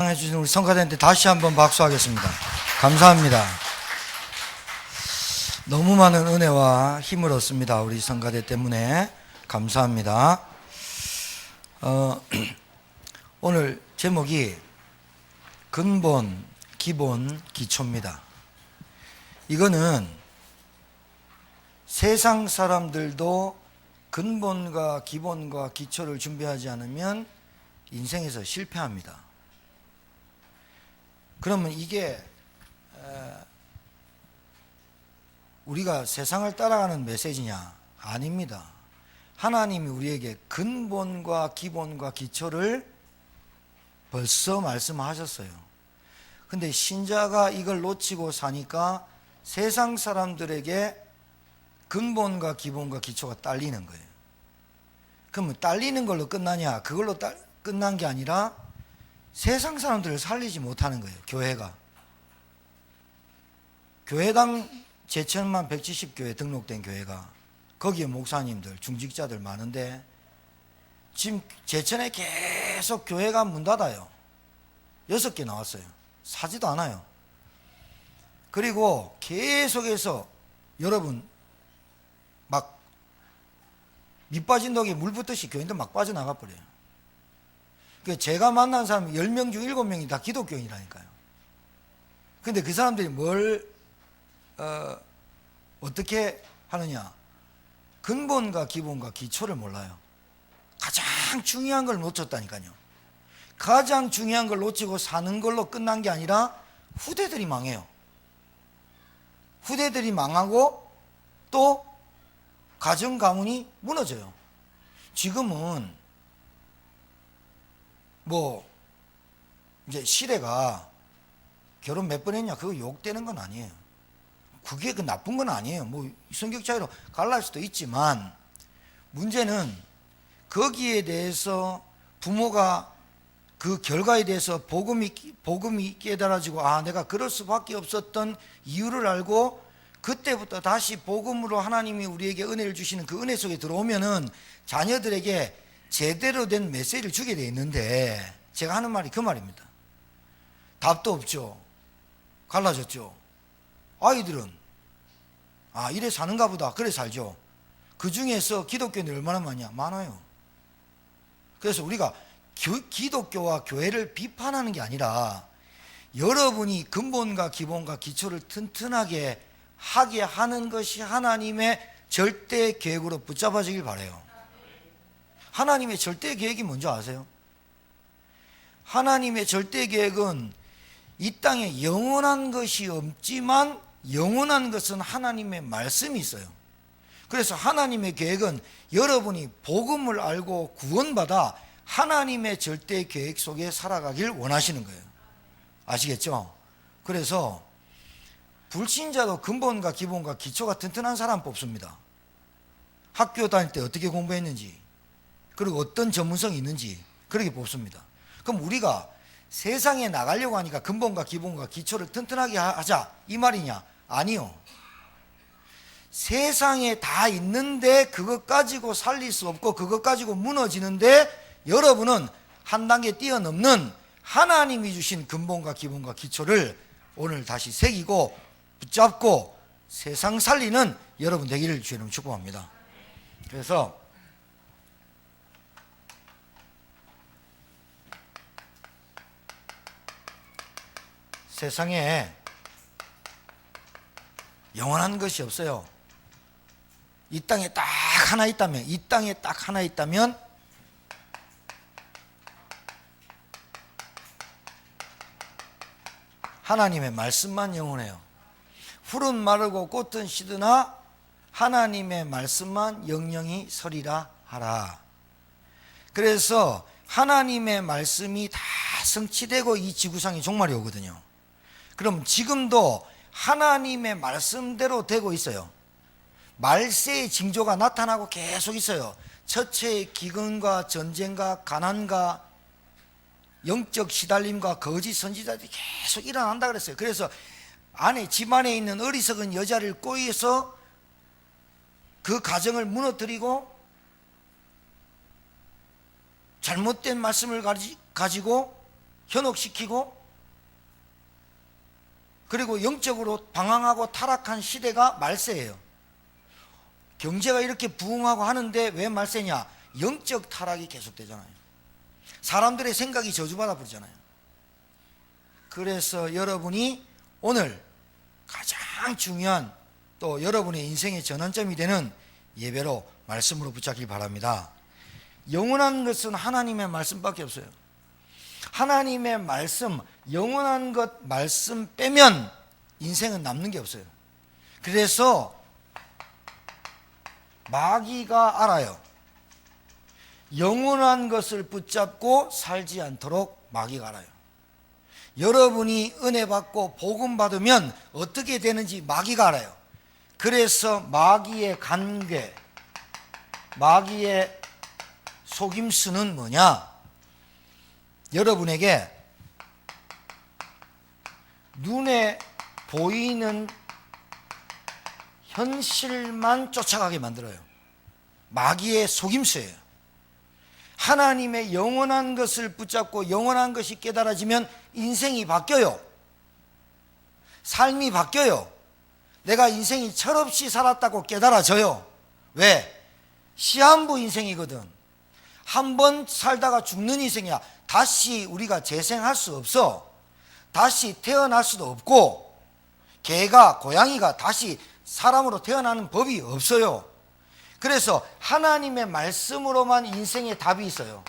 해주신 우리 성가대한테 다시 한번 박수하겠습니다. 감사합니다. 너무 많은 은혜와 힘을 얻습니다. 우리 성가대 때문에 감사합니다. 오늘 제목이 근본, 기본, 기초입니다. 이거는 세상 사람들도 근본과 기본과 기초를 준비하지 않으면 인생에서 실패합니다. 그러면 이게 우리가 세상을 따라가는 메시지냐? 아닙니다. 하나님이 우리에게 근본과 기본과 기초를 벌써 말씀하셨어요. 근데 신자가 이걸 놓치고 사니까 세상 사람들에게 근본과 기본과 기초가 딸리는 거예요. 그러면 딸리는 걸로 끝나냐? 그걸로 끝난 게 아니라 세상 사람들을 살리지 못하는 거예요. 교회가. 교회당 제천만 170교회 등록된 교회가, 거기에 목사님들, 중직자들 많은데 지금 제천에 계속 교회가 문 닫아요. 6개 나왔어요. 사지도 않아요. 그리고 계속해서 여러분 막 밑 빠진 독에 물 붓듯이 교인들 막 빠져나가 버려요. 제가 만난 사람 10명 중 7명이 다 기독교인이라니까요. 근데 그 사람들이 뭘 어떻게 하느냐? 근본과 기본과 기초를 몰라요. 가장 중요한 걸 놓쳤다니까요. 가장 중요한 걸 놓치고 사는 걸로 끝난 게 아니라 후대들이 망해요. 후대들이 망하고 또 가정 가문이 무너져요. 지금은 이제 시대가 결혼 몇 번 했냐 그거 욕되는 건 아니에요. 그게 그 나쁜 건 아니에요. 성격 차이로 갈라할 수도 있지만 문제는 거기에 대해서 부모가 그 결과에 대해서 복음이 깨달아지고 내가 그럴 수밖에 없었던 이유를 알고 그때부터 다시 복음으로 하나님이 우리에게 은혜를 주시는 그 은혜 속에 들어오면은 자녀들에게 제대로 된 메시지를 주게 돼 있는데, 제가 하는 말이 그 말입니다. 답도 없죠. 갈라졌죠. 아이들은 이래 사는가 보다. 그래 살죠. 그 중에서 기독교인들이 얼마나 많아요. 그래서 우리가 기독교와 교회를 비판하는 게 아니라 여러분이 근본과 기본과 기초를 튼튼하게 하게 하는 것이 하나님의 절대 계획으로 붙잡아지길 바라요. 하나님의 절대 계획이 뭔지 아세요? 하나님의 절대 계획은 이 땅에 영원한 것이 없지만 영원한 것은 하나님의 말씀이 있어요. 그래서 하나님의 계획은 여러분이 복음을 알고 구원받아 하나님의 절대 계획 속에 살아가길 원하시는 거예요. 아시겠죠? 그래서 불신자도 근본과 기본과 기초가 튼튼한 사람 뽑습니다. 학교 다닐 때 어떻게 공부했는지, 그리고 어떤 전문성이 있는지 그렇게 뽑습니다. 그럼 우리가 세상에 나가려고 하니까 근본과 기본과 기초를 튼튼하게 하자 이 말이냐? 아니요. 세상에 다 있는데 그것 가지고 살릴 수 없고 그것 가지고 무너지는데 여러분은 한 단계 뛰어넘는 하나님이 주신 근본과 기본과 기초를 오늘 다시 새기고 붙잡고 세상 살리는 여러분 되기를 주님 축복합니다. 그래서 세상에 영원한 것이 없어요. 이 땅에 딱 하나 있다면 하나님의 말씀만 영원해요. 풀은 마르고 꽃은 시드나 하나님의 말씀만 영영이 서리라 하라. 그래서 하나님의 말씀이 다 성취되고 이 지구상이 종말이 오거든요. 그럼 지금도 하나님의 말씀대로 되고 있어요. 말세의 징조가 나타나고 계속 있어요. 처체의 기근과 전쟁과 가난과 영적 시달림과 거짓 선지자들이 계속 일어난다 그랬어요. 그래서 집 안에 있는 어리석은 여자를 꼬이해서 그 가정을 무너뜨리고 잘못된 말씀을 가지고 현혹시키고, 그리고 영적으로 방황하고 타락한 시대가 말세예요. 경제가 이렇게 부흥하고 하는데 왜 말세냐? 영적 타락이 계속되잖아요. 사람들의 생각이 저주받아 버리잖아요. 그래서 여러분이 오늘 가장 중요한, 또 여러분의 인생의 전환점이 되는 예배로 말씀으로 붙잡길 바랍니다. 영원한 것은 하나님의 말씀밖에 없어요. 하나님의 말씀, 영원한 것 말씀 빼면 인생은 남는 게 없어요. 그래서 마귀가 알아요. 영원한 것을 붙잡고 살지 않도록 마귀가 알아요. 여러분이 은혜 받고 복음 받으면 어떻게 되는지 마귀가 알아요. 그래서 마귀의 간괴, 마귀의 속임수는 뭐냐? 여러분에게 눈에 보이는 현실만 쫓아가게 만들어요. 마귀의 속임수예요. 하나님의 영원한 것을 붙잡고 영원한 것이 깨달아지면 인생이 바뀌어요. 삶이 바뀌어요. 내가 인생이 철없이 살았다고 깨달아져요. 왜? 시한부 인생이거든. 한 번 살다가 죽는 인생이야. 다시 우리가 재생할 수 없어. 다시 태어날 수도 없고, 개가, 고양이가 다시 사람으로 태어나는 법이 없어요. 그래서 하나님의 말씀으로만 인생의 답이 있어요.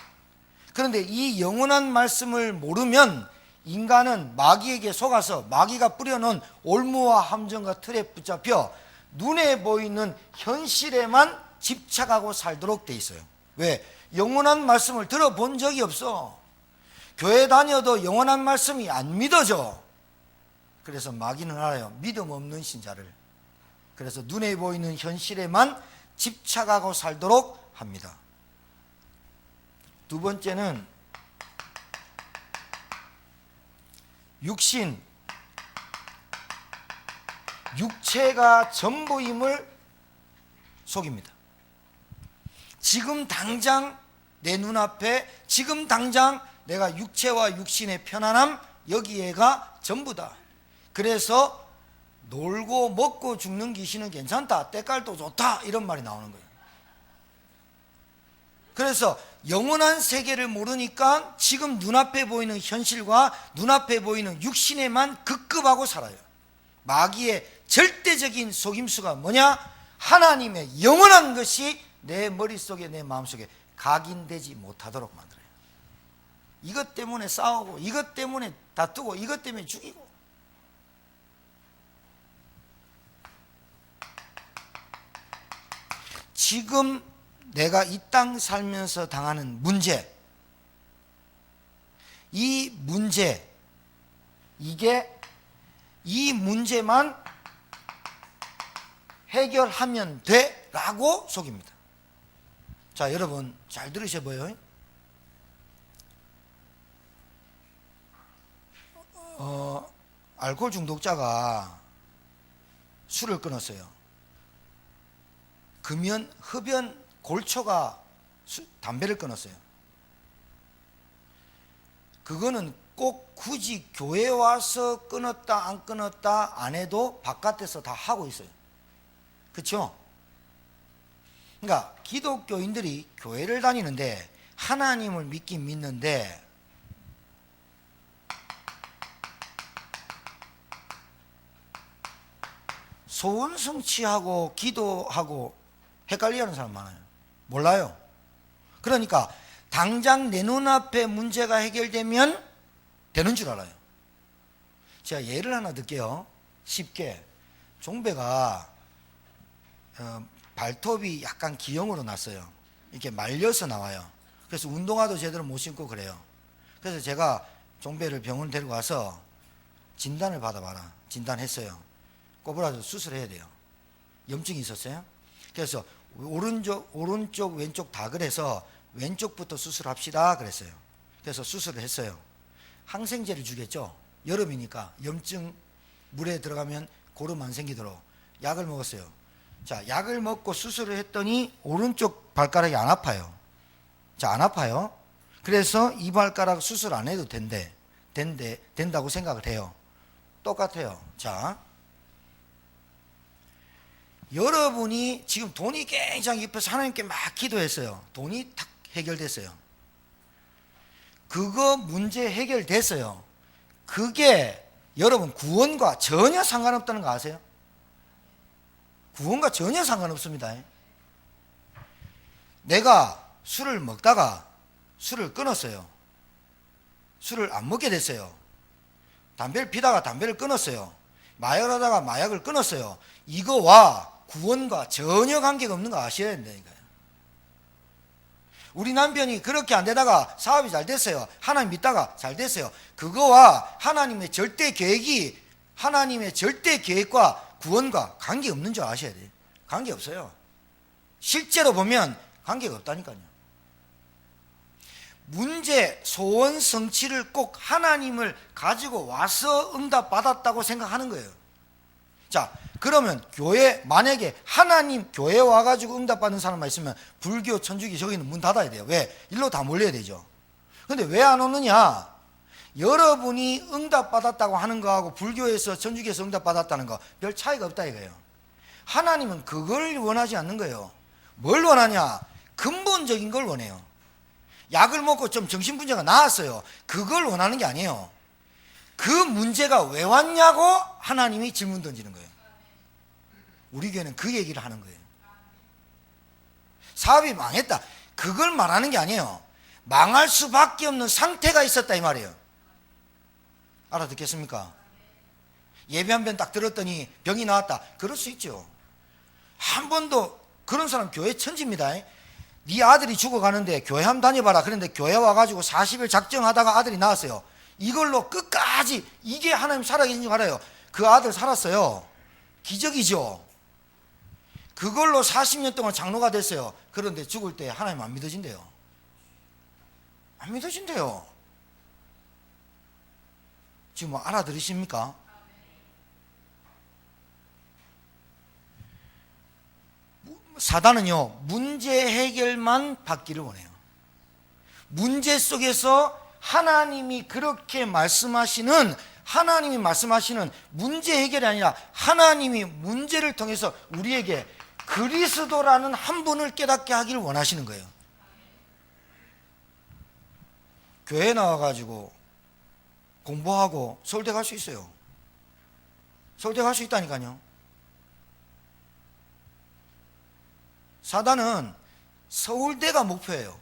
그런데 이 영원한 말씀을 모르면 인간은 마귀에게 속아서 마귀가 뿌려놓은 올무와 함정과 틀에 붙잡혀 눈에 보이는 현실에만 집착하고 살도록 돼 있어요. 왜? 영원한 말씀을 들어본 적이 없어. 교회 다녀도 영원한 말씀이 안 믿어져. 그래서 마귀는 알아요. 믿음 없는 신자를. 그래서 눈에 보이는 현실에만 집착하고 살도록 합니다. 두 번째는 육신, 육체가 전부임을 속입니다. 지금 당장 내 눈앞에, 지금 당장 내가 육체와 육신의 편안함, 여기에가 전부다. 그래서 놀고 먹고 죽는 귀신은 괜찮다, 때깔도 좋다, 이런 말이 나오는 거예요. 그래서 영원한 세계를 모르니까 지금 눈앞에 보이는 현실과 눈앞에 보이는 육신에만 급급하고 살아요. 마귀의 절대적인 속임수가 뭐냐? 하나님의 영원한 것이 내 머릿속에, 내 마음속에 각인되지 못하도록 만들어요. 이것 때문에 싸우고, 이것 때문에 다투고, 이것 때문에 죽이고. 지금 내가 이 땅 살면서 당하는 문제, 이 문제, 이 문제만 해결하면 돼 라고 속입니다. 자, 여러분 잘 들으셔봐요. 알코올 중독자가 술을 끊었어요. 금연, 흡연, 골초가 담배를 끊었어요. 그거는 꼭 굳이 교회 와서 끊었다 안 끊었다 안 해도 바깥에서 다 하고 있어요. 그렇죠? 그러니까 기독교인들이 교회를 다니는데, 하나님을 믿긴 믿는데, 소원 성취하고 기도하고 헷갈리는 사람 많아요. 몰라요. 그러니까 당장 내 눈앞에 문제가 해결되면 되는 줄 알아요. 제가 예를 하나 들게요. 쉽게. 종배가 발톱이 약간 기형으로 났어요. 이렇게 말려서 나와요. 그래서 운동화도 제대로 못 신고 그래요. 그래서 제가 종배를 병원 데리고 와서 진단을 받아봐라. 진단했어요. 꼬부라져 수술해야 돼요. 염증이 있었어요. 그래서 오른쪽 왼쪽 다 그래서 왼쪽부터 수술합시다 그랬어요. 그래서 수술을 했어요. 항생제를 주겠죠. 여름이니까 염증 물에 들어가면 고름 안 생기도록 약을 먹었어요. 자, 약을 먹고 수술을 했더니 오른쪽 발가락이 안 아파요. 자, 안 아파요. 그래서 이 발가락 수술 안 해도 된대. 된다고 생각을 해요. 똑같아요. 자, 여러분이 지금 돈이 굉장히 깊어서 하나님께 막 기도했어요. 돈이 탁 해결됐어요. 그거 문제 해결됐어요. 그게 여러분 구원과 전혀 상관없다는 거 아세요? 구원과 전혀 상관없습니다. 내가 술을 먹다가 술을 끊었어요. 술을 안 먹게 됐어요. 담배를 피다가 담배를 끊었어요. 마약을 하다가 마약을 끊었어요. 이거와 구원과 전혀 관계가 없는 거 아셔야 된다니까요. 우리 남편이 그렇게 안 되다가 사업이 잘 됐어요. 하나님 믿다가 잘 됐어요. 그거와 하나님의 절대 계획이 하나님의 절대 계획과 구원과 관계 없는 줄 아셔야 돼요. 관계 없어요. 실제로 보면 관계가 없다니까요. 문제, 소원, 성취를 꼭 하나님을 가지고 와서 응답받았다고 생각하는 거예요. 자, 그러면 교회, 만약에 하나님 교회 와가지고 응답받는 사람만 있으면 불교, 천주교 저기는 문 닫아야 돼요. 왜? 일로 다 몰려야 되죠. 근데 왜 안 오느냐? 여러분이 응답받았다고 하는 거하고 불교에서, 천주교에서 응답받았다는 거 별 차이가 없다 이거예요. 하나님은 그걸 원하지 않는 거예요. 뭘 원하냐? 근본적인 걸 원해요. 약을 먹고 좀 정신분제가 나았어요. 그걸 원하는 게 아니에요. 그 문제가 왜 왔냐고 하나님이 질문 던지는 거예요. 우리 교회는 그 얘기를 하는 거예요. 사업이 망했다. 그걸 말하는 게 아니에요. 망할 수밖에 없는 상태가 있었다 이 말이에요. 알아듣겠습니까? 예배 한 번 딱 들었더니 병이 나왔다. 그럴 수 있죠. 한 번도 그런 사람 교회 천지입니다. 네 아들이 죽어가는데 교회 한번 다녀봐라. 그런데 교회 와가지고 40일 작정하다가 아들이 나왔어요. 이걸로 끝까지 이게 하나님 살아계신 줄 알아요. 그 아들 살았어요. 기적이죠. 그걸로 40년 동안 장로가 됐어요. 그런데 죽을 때 하나님 안 믿어진대요. 안 믿어진대요. 지금 뭐 알아들으십니까? 사단은요, 문제 해결만 받기를 원해요. 문제 속에서 하나님이 말씀하시는 문제 해결이 아니라 하나님이 문제를 통해서 우리에게 그리스도라는 한 분을 깨닫게 하기를 원하시는 거예요. 교회 나와가지고 공부하고 서울대 갈 수 있어요. 서울대 갈 수 있다니까요. 사단은 서울대가 목표예요.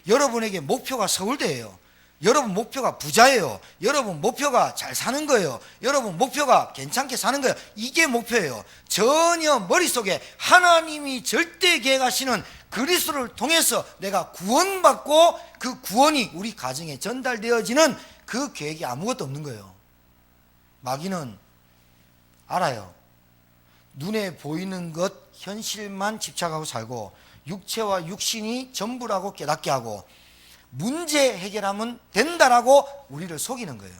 여러분에게 목표가 서울대예요. 여러분 목표가 부자예요. 여러분 목표가 잘 사는 거예요. 여러분 목표가 괜찮게 사는 거예요. 이게 목표예요. 전혀 머릿속에 하나님이 절대 계획하시는 그리스도를 통해서 내가 구원받고 그 구원이 우리 가정에 전달되어지는 그 계획이 아무것도 없는 거예요. 마귀는 알아요. 눈에 보이는 것, 현실만 집착하고 살고 육체와 육신이 전부라고 깨닫게 하고 문제 해결하면 된다라고 우리를 속이는 거예요.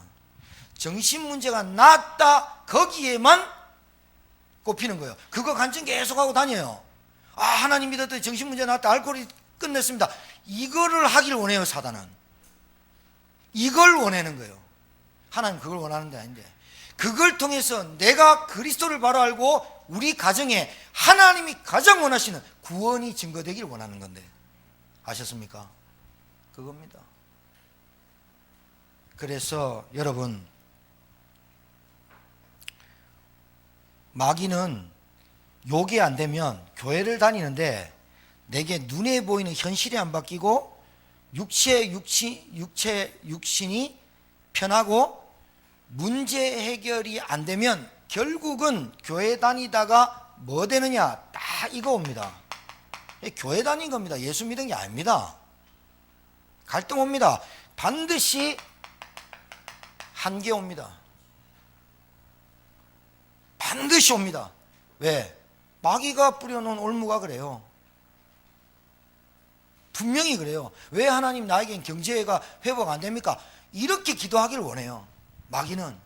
정신 문제가 낫다 거기에만 꼽히는 거예요. 그거 간증 계속하고 다녀요. 아, 하나님 믿었더니 정신 문제 낫다, 알코올이 끝냈습니다. 이거를 하길 원해요. 사단은 이걸 원하는 거예요. 하나님 그걸 원하는 게 아닌데, 그걸 통해서 내가 그리스도를 바로 알고 우리 가정에 하나님이 가장 원하시는 구원이 증거되길 원하는 건데, 아셨습니까? 그겁니다. 그래서 여러분, 마귀는 요게 안 되면 교회를 다니는데 내게 눈에 보이는 현실이 안 바뀌고 육신이 편하고 문제 해결이 안 되면 결국은 교회 다니다가 뭐 되느냐, 다 이거 옵니다. 교회 다닌 겁니다. 예수 믿은 게 아닙니다. 갈등 옵니다. 반드시 한계 옵니다. 반드시 옵니다. 왜? 마귀가 뿌려놓은 올무가 그래요. 분명히 그래요. 왜 하나님 나에겐 경제가 회복 안 됩니까? 이렇게 기도하기를 원해요. 마귀는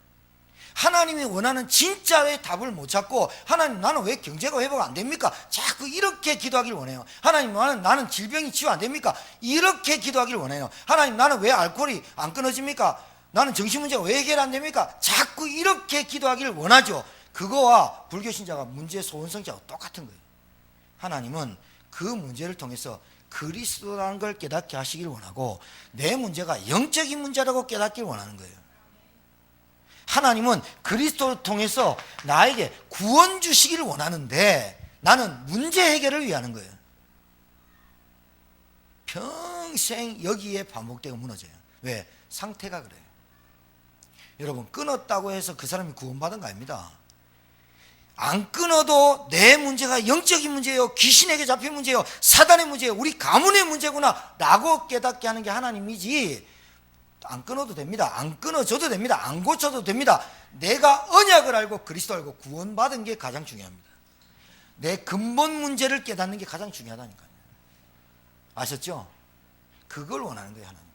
하나님이 원하는 진짜의 답을 못 찾고, 하나님 나는 왜 경제가 회복 안 됩니까? 자꾸 이렇게 기도하기를 원해요. 하나님 나는 질병이 치유 안 됩니까? 이렇게 기도하기를 원해요. 하나님 나는 왜 알코올이 안 끊어집니까? 나는 정신 문제가 왜 해결 안 됩니까? 자꾸 이렇게 기도하기를 원하죠. 그거와 불교 신자가 문제 소원성자가 똑같은 거예요. 하나님은 그 문제를 통해서 그리스도라는 걸 깨닫게 하시길 원하고, 내 문제가 영적인 문제라고 깨닫길 원하는 거예요. 하나님은 그리스도를 통해서 나에게 구원 주시기를 원하는데, 나는 문제 해결을 위하는 거예요. 평생 여기에 반복되고 무너져요. 왜? 상태가 그래요. 여러분, 끊었다고 해서 그 사람이 구원받은 거 아닙니다. 안 끊어도 내 문제가 영적인 문제예요, 귀신에게 잡힌 문제예요, 사단의 문제예요, 우리 가문의 문제구나 라고 깨닫게 하는 게 하나님이지, 안 끊어도 됩니다. 안 끊어져도 됩니다. 안 고쳐도 됩니다. 내가 언약을 알고 그리스도 알고 구원받은 게 가장 중요합니다. 내 근본 문제를 깨닫는 게 가장 중요하다니까요. 아셨죠? 그걸 원하는 거예요, 하나님.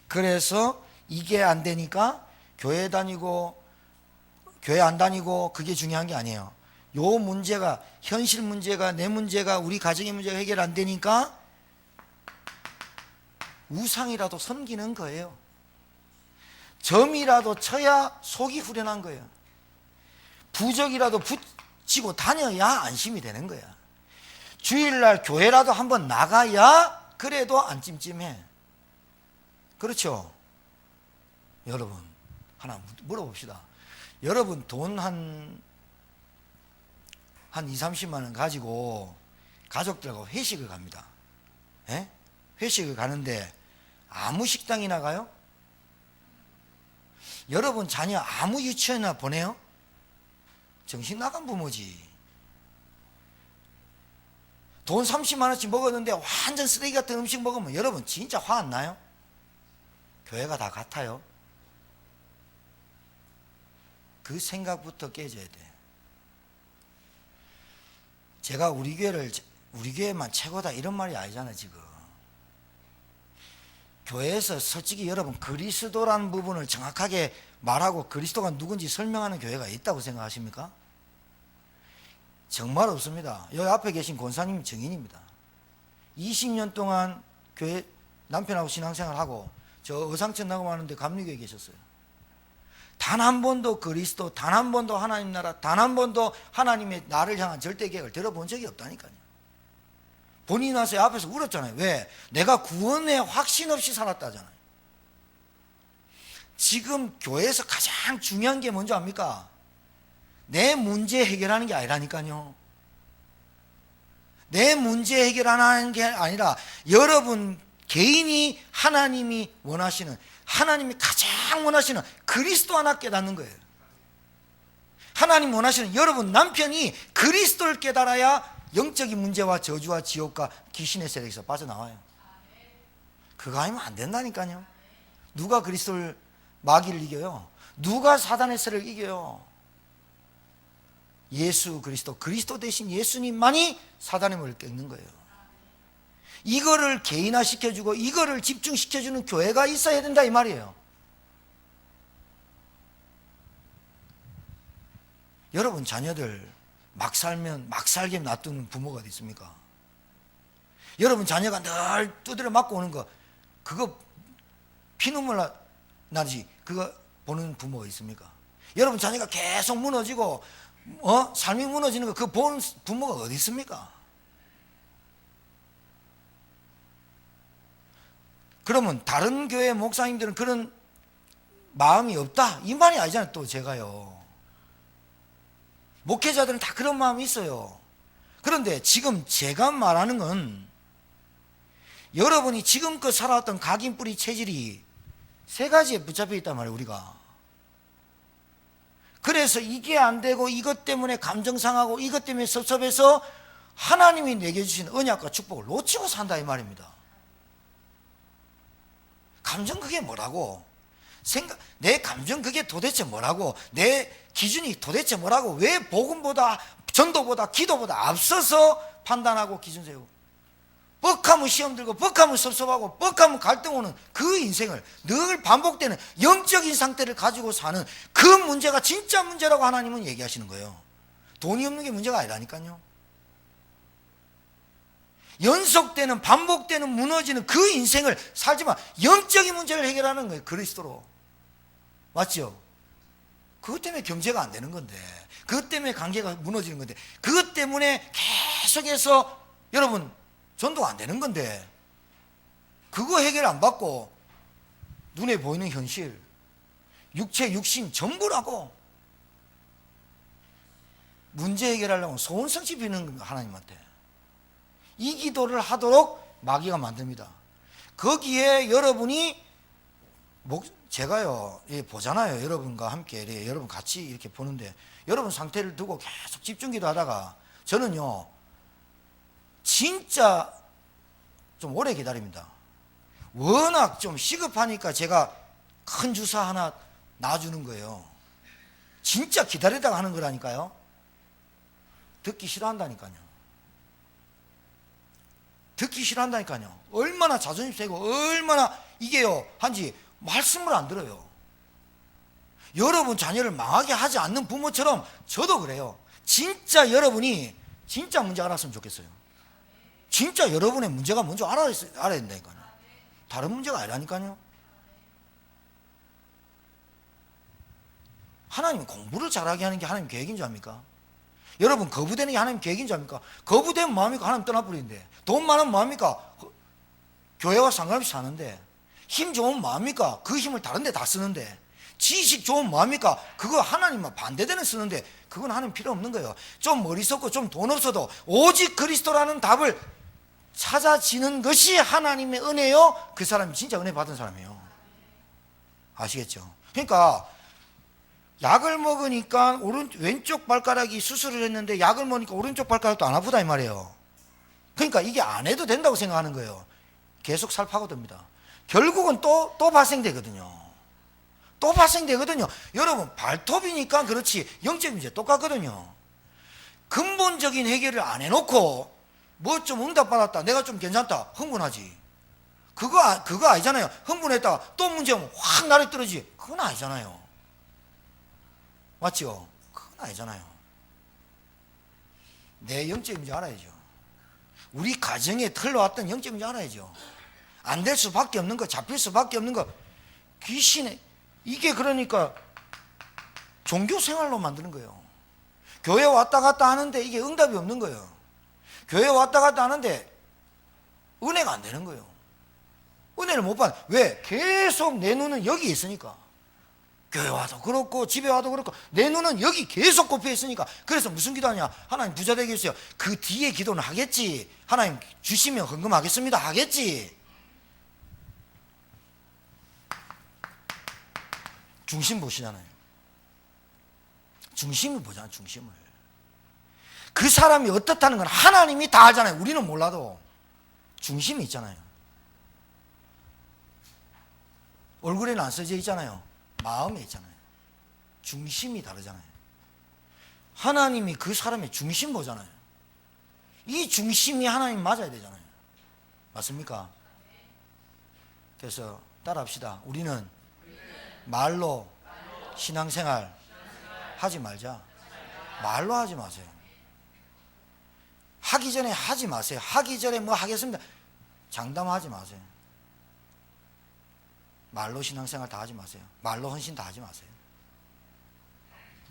그래서 이게 안 되니까 교회 다니고 교회 안 다니고 그게 중요한 게 아니에요. 요 문제가, 현실 문제가, 내 문제가, 우리 가정의 문제가 해결 안 되니까 우상이라도 섬기는 거예요. 점이라도 쳐야 속이 후련한 거예요. 부적이라도 붙이고 다녀야 안심이 되는 거야. 주일날 교회라도 한번 나가야 그래도 안 찜찜해. 그렇죠? 여러분, 하나 물어봅시다. 여러분 돈 한 2, 30만 원 가지고 가족들하고 회식을 갑니다. 예? 회식을 가는데 아무 식당이나 가요? 여러분 자녀 아무 유치원이나 보내요? 정신 나간 부모지. 돈 30만 원씩 먹었는데 완전 쓰레기 같은 음식 먹으면 여러분 진짜 화 안 나요? 교회가 다 같아요. 그 생각부터 깨져야 돼. 제가 우리 교회만 최고다 이런 말이 아니잖아요. 지금 교회에서 솔직히 여러분 그리스도라는 부분을 정확하게 말하고 그리스도가 누군지 설명하는 교회가 있다고 생각하십니까? 정말 없습니다. 여기 앞에 계신 권사님 증인입니다. 20년 동안 교회 남편하고 신앙생활하고 저 어상천 나고하는데 감리교에 계셨어요. 단 한 번도 그리스도, 단 한 번도 하나님 나라, 단 한 번도 하나님의 나를 향한 절대 계획을 들어본 적이 없다니까요. 본인이 나서 앞에서 울었잖아요. 왜? 내가 구원에 확신 없이 살았다잖아요. 지금 교회에서 가장 중요한 게 뭔지 압니까? 내 문제 해결하는 게 아니라니까요. 내 문제 해결하는 게 아니라 여러분 개인이 하나님이 원하시는, 하나님이 가장 원하시는 그리스도 하나 깨닫는 거예요. 하나님 원하시는 여러분 남편이 그리스도를 깨달아야 영적인 문제와 저주와 지옥과 귀신의 세력에서 빠져나와요. 그거 아니면 안 된다니까요. 누가 그리스도를, 마귀를 이겨요? 누가 사단의 세력을 이겨요? 예수 그리스도, 그리스도 대신 예수님만이 사단의 물을 꺾는 거예요. 이거를 개인화시켜주고 이거를 집중시켜주는 교회가 있어야 된다 이 말이에요. 여러분 자녀들 막 살면 막 살게 놔두는 부모가 어디 있습니까? 여러분 자녀가 늘 두드려 맞고 오는 거, 그거 피눈물 나지 그거 보는 부모가 있습니까? 여러분 자녀가 계속 무너지고 삶이 무너지는 거 그거 보는 부모가 어디 있습니까? 그러면 다른 교회 목사님들은 그런 마음이 없다 이 말이 아니잖아요. 또 제가요, 목회자들은 다 그런 마음이 있어요. 그런데 지금 제가 말하는 건 여러분이 지금껏 살아왔던 각인뿌리 체질이 세 가지에 붙잡혀 있단 말이에요. 우리가 그래서 이게 안 되고 이것 때문에 감정 상하고 이것 때문에 섭섭해서 하나님이 내게 주신 언약과 축복을 놓치고 산다 이 말입니다. 감정 그게 뭐라고? 내 감정 그게 도대체 뭐라고? 내 기준이 도대체 뭐라고? 왜 복음보다 전도보다 기도보다 앞서서 판단하고 기준 세우고, 뻑하면 시험 들고 뻑하면 섭섭하고 뻑하면 갈등 오는 그 인생을 늘 반복되는 영적인 상태를 가지고 사는 그 문제가 진짜 문제라고 하나님은 얘기하시는 거예요. 돈이 없는 게 문제가 아니라니까요. 연속되는, 반복되는, 무너지는 그 인생을 살지만 영적인 문제를 해결하는 거예요. 그리스도로. 맞죠? 그것 때문에 경제가 안 되는 건데, 그것 때문에 관계가 무너지는 건데, 그것 때문에 계속해서 여러분 전도가 안 되는 건데, 그거 해결 안 받고 눈에 보이는 현실, 육체, 육신 전부라고 문제 해결하려고 소원성취 비는 하나님한테 이 기도를 하도록 마귀가 만듭니다. 거기에 여러분이 제가요 보잖아요. 여러분과 함께 여러분 같이 이렇게 보는데, 여러분 상태를 두고 계속 집중기도 하다가 저는요 진짜 좀 오래 기다립니다. 워낙 좀 시급하니까 제가 큰 주사 하나 놔주는 거예요. 진짜 기다리다가 하는 거라니까요. 듣기 싫어한다니까요. 듣기 싫어한다니까요. 얼마나 자존심 세고 얼마나 이게요 한지 말씀을 안 들어요. 여러분 자녀를 망하게 하지 않는 부모처럼 저도 그래요. 진짜 여러분이 진짜 문제 알았으면 좋겠어요. 진짜 여러분의 문제가 뭔지 알아야 된다니까요. 다른 문제가 아니라니까요. 하나님 공부를 잘하게 하는 게 하나님 계획인 줄 압니까? 여러분 거부되는 게 하나님 계획인 줄 압니까? 거부되면 뭐합니까? 하나님 떠나버리는데. 돈 많으면 뭐합니까? 교회와 상관없이 사는데. 힘 좋으면 뭐합니까? 그 힘을 다른 데 다 쓰는데. 지식 좋으면 뭐합니까? 그거 하나님과 반대되는 쓰는데. 그건 하나님 필요 없는 거예요. 좀 머리 썩고 좀 돈 없어도 오직 그리스도라는 답을 찾아지는 것이 하나님의 은혜요. 그 사람이 진짜 은혜 받은 사람이에요. 아시겠죠? 그러니까 약을 먹으니까 왼쪽 발가락이 수술을 했는데 약을 먹으니까 오른쪽 발가락도 안 아프다 이 말이에요. 그러니까 이게 안 해도 된다고 생각하는 거예요. 계속 살 파고듭니다. 결국은 또 발생되거든요. 또 발생되거든요. 여러분 발톱이니까 그렇지 영적 문제 똑같거든요. 근본적인 해결을 안 해놓고 뭐 좀 응답받았다, 내가 좀 괜찮다, 흥분하지. 그거 아니잖아요. 흥분했다가 또 문제 오면 확 나를 떨어지지. 그건 아니잖아요. 맞죠? 그건 아니잖아요. 내 영적 문제 알아야죠. 우리 가정에 흘러왔던 영적 문제 알아야죠. 안 될 수밖에 없는 거, 잡힐 수밖에 없는 거, 귀신에 이게 그러니까 종교 생활로 만드는 거예요. 교회 왔다 갔다 하는데 이게 응답이 없는 거예요. 교회 왔다 갔다 하는데 은혜가 안 되는 거예요. 은혜를 못 받아. 왜? 계속 내 눈은 여기 있으니까. 교회 와도 그렇고 집에 와도 그렇고 내 눈은 여기 계속 꼽혀 있으니까. 그래서 무슨 기도하냐? 하나님 부자 되게 해주세요. 그 뒤에 기도는 하겠지. 하나님 주시면 헌금하겠습니다 하겠지. 중심 보시잖아요. 중심을 보잖아요. 중심을. 그 사람이 어떻다는 건 하나님이 다 알잖아요. 우리는 몰라도 중심이 있잖아요. 얼굴에는 안 써져 있잖아요. 마음에 있잖아요. 중심이 다르잖아요. 하나님이 그 사람의 중심 보잖아요. 이 중심이 하나님 맞아야 되잖아요. 맞습니까? 그래서 따라합시다. 우리는 말로 신앙생활 하지 말자. 말로 하지 마세요. 하기 전에 하지 마세요. 하기 전에 뭐 하겠습니다. 장담하지 마세요. 말로 신앙생활 다 하지 마세요. 말로 헌신 다 하지 마세요.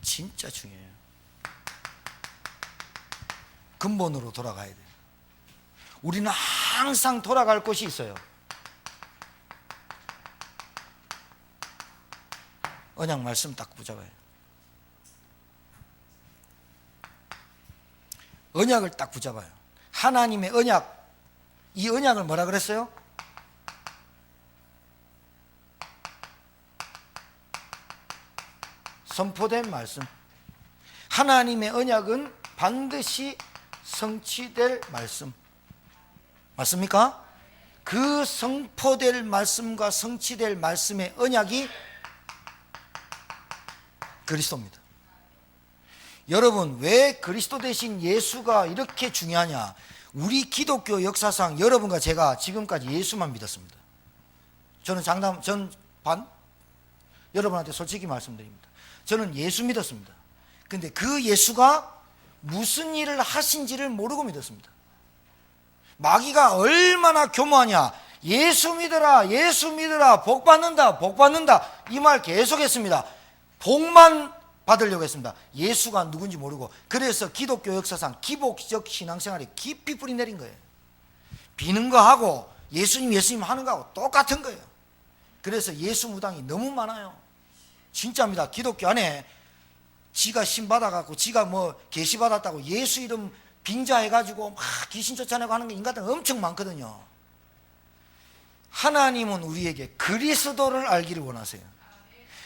진짜 중요해요. 근본으로 돌아가야 돼요. 우리는 항상 돌아갈 곳이 있어요. 언약 말씀 딱 붙잡아요. 언약을 딱 붙잡아요. 하나님의 언약, 이 언약을 뭐라 그랬어요? 선포된 말씀. 하나님의 언약은 반드시 성취될 말씀. 맞습니까? 그 선포될 말씀과 성취될 말씀의 언약이 그리스도입니다. 여러분, 왜 그리스도 대신 예수가 이렇게 중요하냐? 우리 기독교 역사상 여러분과 제가 지금까지 예수만 믿었습니다. 저는 여러분한테 솔직히 말씀드립니다. 저는 예수 믿었습니다. 근데 그 예수가 무슨 일을 하신지를 모르고 믿었습니다. 마귀가 얼마나 교모하냐. 예수 믿어라, 예수 믿어라, 복 받는다, 복 받는다, 이 말 계속했습니다. 복만 받으려고 했습니다. 예수가 누군지 모르고. 그래서 기독교 역사상 기복적 신앙생활이 깊이 뿌리 내린 거예요. 비는 거하고 예수님 예수님 하는 거하고 똑같은 거예요. 그래서 예수 무당이 너무 많아요. 진짜입니다. 기독교 안에 지가 신 받아갖고 지가 뭐 계시 받았다고 예수 이름 빙자해가지고 막 귀신 쫓아내고 하는 게 인간들 엄청 많거든요. 하나님은 우리에게 그리스도를 알기를 원하세요.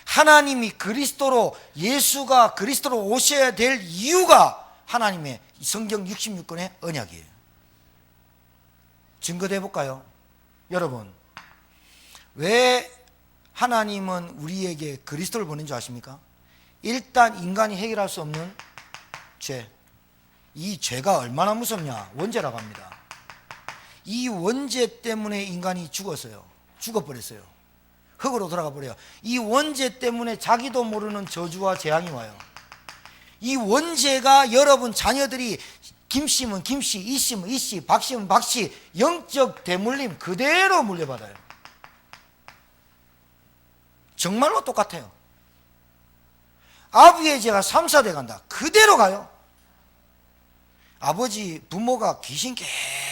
하나님이 그리스도로, 예수가 그리스도로 오셔야 될 이유가 하나님의 성경 66권의 언약이에요. 증거해 볼까요? 여러분, 왜 하나님은 우리에게 그리스도를 보낸 줄 아십니까? 일단 인간이 해결할 수 없는 죄, 이 죄가 얼마나 무섭냐? 원죄라고 합니다. 이 원죄 때문에 인간이 죽었어요. 죽어버렸어요. 흙으로 돌아가 버려요. 이 원죄 때문에 자기도 모르는 저주와 재앙이 와요. 이 원죄가 여러분 자녀들이 김씨면 김씨, 이씨면 이씨, 박씨면 박씨, 영적 대물림 그대로 물려받아요. 정말로 똑같아요. 아비의 죄가 3, 4대 간다. 그대로 가요. 아버지, 부모가 귀신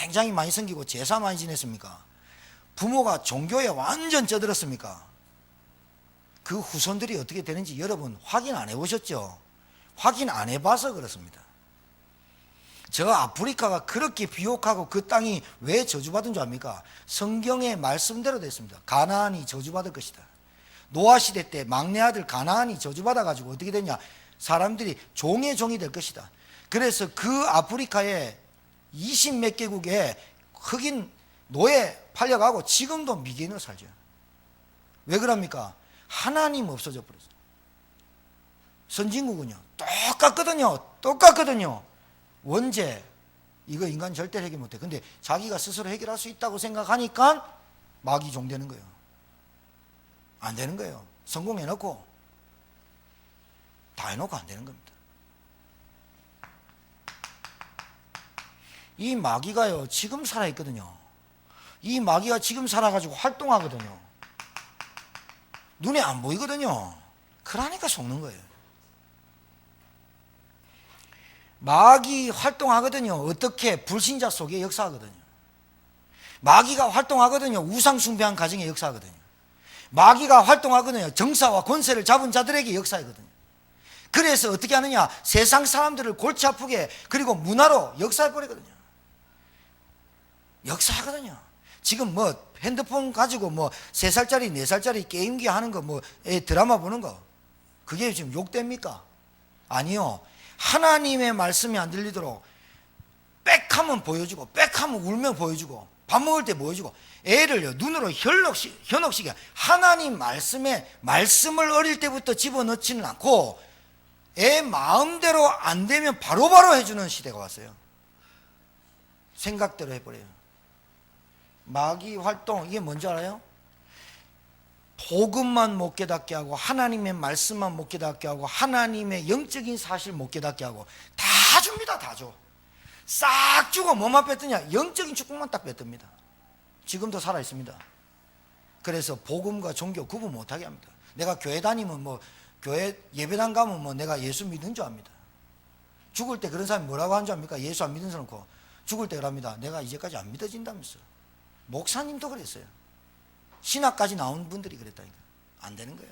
굉장히 많이 섬기고 제사 많이 지냈습니까? 부모가 종교에 완전 쩌들었습니까? 그 후손들이 어떻게 되는지 여러분 확인 안 해보셨죠? 확인 안 해봐서 그렇습니다. 저 아프리카가 그렇게 비옥하고 그 땅이 왜 저주받은 줄 압니까? 성경의 말씀대로 됐습니다. 가나안이 저주받을 것이다. 노아 시대 때 막내 아들 가나안이 저주받아가지고 어떻게 됐냐? 사람들이 종의 종이 될 것이다. 그래서 그 아프리카에 20몇 개국에 흑인 노예 팔려가고 지금도 미개인으로 살죠. 왜 그럽니까? 하나님 없어져 버렸어요. 선진국은요 똑같거든요. 원죄 이거 인간 절대 해결 못해. 근데 자기가 스스로 해결할 수 있다고 생각하니까 마귀 종되는 거예요. 안 되는 거예요. 성공해놓고 다 해놓고 안 되는 겁니다. 이 마귀가요 지금 살아있거든요. 이 마귀가 지금 살아가지고 활동하거든요. 눈에 안 보이거든요. 그러니까 속는 거예요. 마귀 활동하거든요. 어떻게? 불신자 속에 역사하거든요. 마귀가 활동하거든요. 우상 숭배한 가정에 역사하거든요. 마귀가 활동하거든요. 정사와 권세를 잡은 자들에게 역사하거든요. 그래서 어떻게 하느냐? 세상 사람들을 골치 아프게 그리고 문화로 역사해버리거든요. 역사하거든요. 지금 뭐 핸드폰 가지고 뭐 3살짜리 4살짜리 게임기 하는 거 뭐 드라마 보는 거 그게 지금 욕됩니까? 아니요. 하나님의 말씀이 안 들리도록 빽하면 보여주고 빽하면 울면 보여주고 밥 먹을 때 보여주고 애를요 눈으로 현혹시켜 하나님 말씀을 어릴 때부터 집어넣지는 않고 애 마음대로 안 되면 바로바로 해주는 시대가 왔어요. 생각대로 해버려요. 마귀 활동 이게 뭔지 알아요? 복음만 못 깨닫게 하고 하나님의 말씀만 못 깨닫게 하고 하나님의 영적인 사실 못 깨닫게 하고 다 줍니다. 다 줘. 싹 주고 뭐만 뺐더냐? 영적인 축복만 딱 뺐답니다. 지금도 살아있습니다. 그래서 복음과 종교 구분 못하게 합니다. 내가 교회 다니면 뭐 교회 예배당 가면 뭐 내가 예수 믿는 줄 압니다. 죽을 때 그런 사람이 뭐라고 하는 줄 압니까? 예수 안 믿는 사람 고 죽을 때 그럽니다. 내가 이제까지 안 믿어진다면서. 목사님도 그랬어요. 신학까지 나온 분들이 그랬다니까. 안 되는 거예요.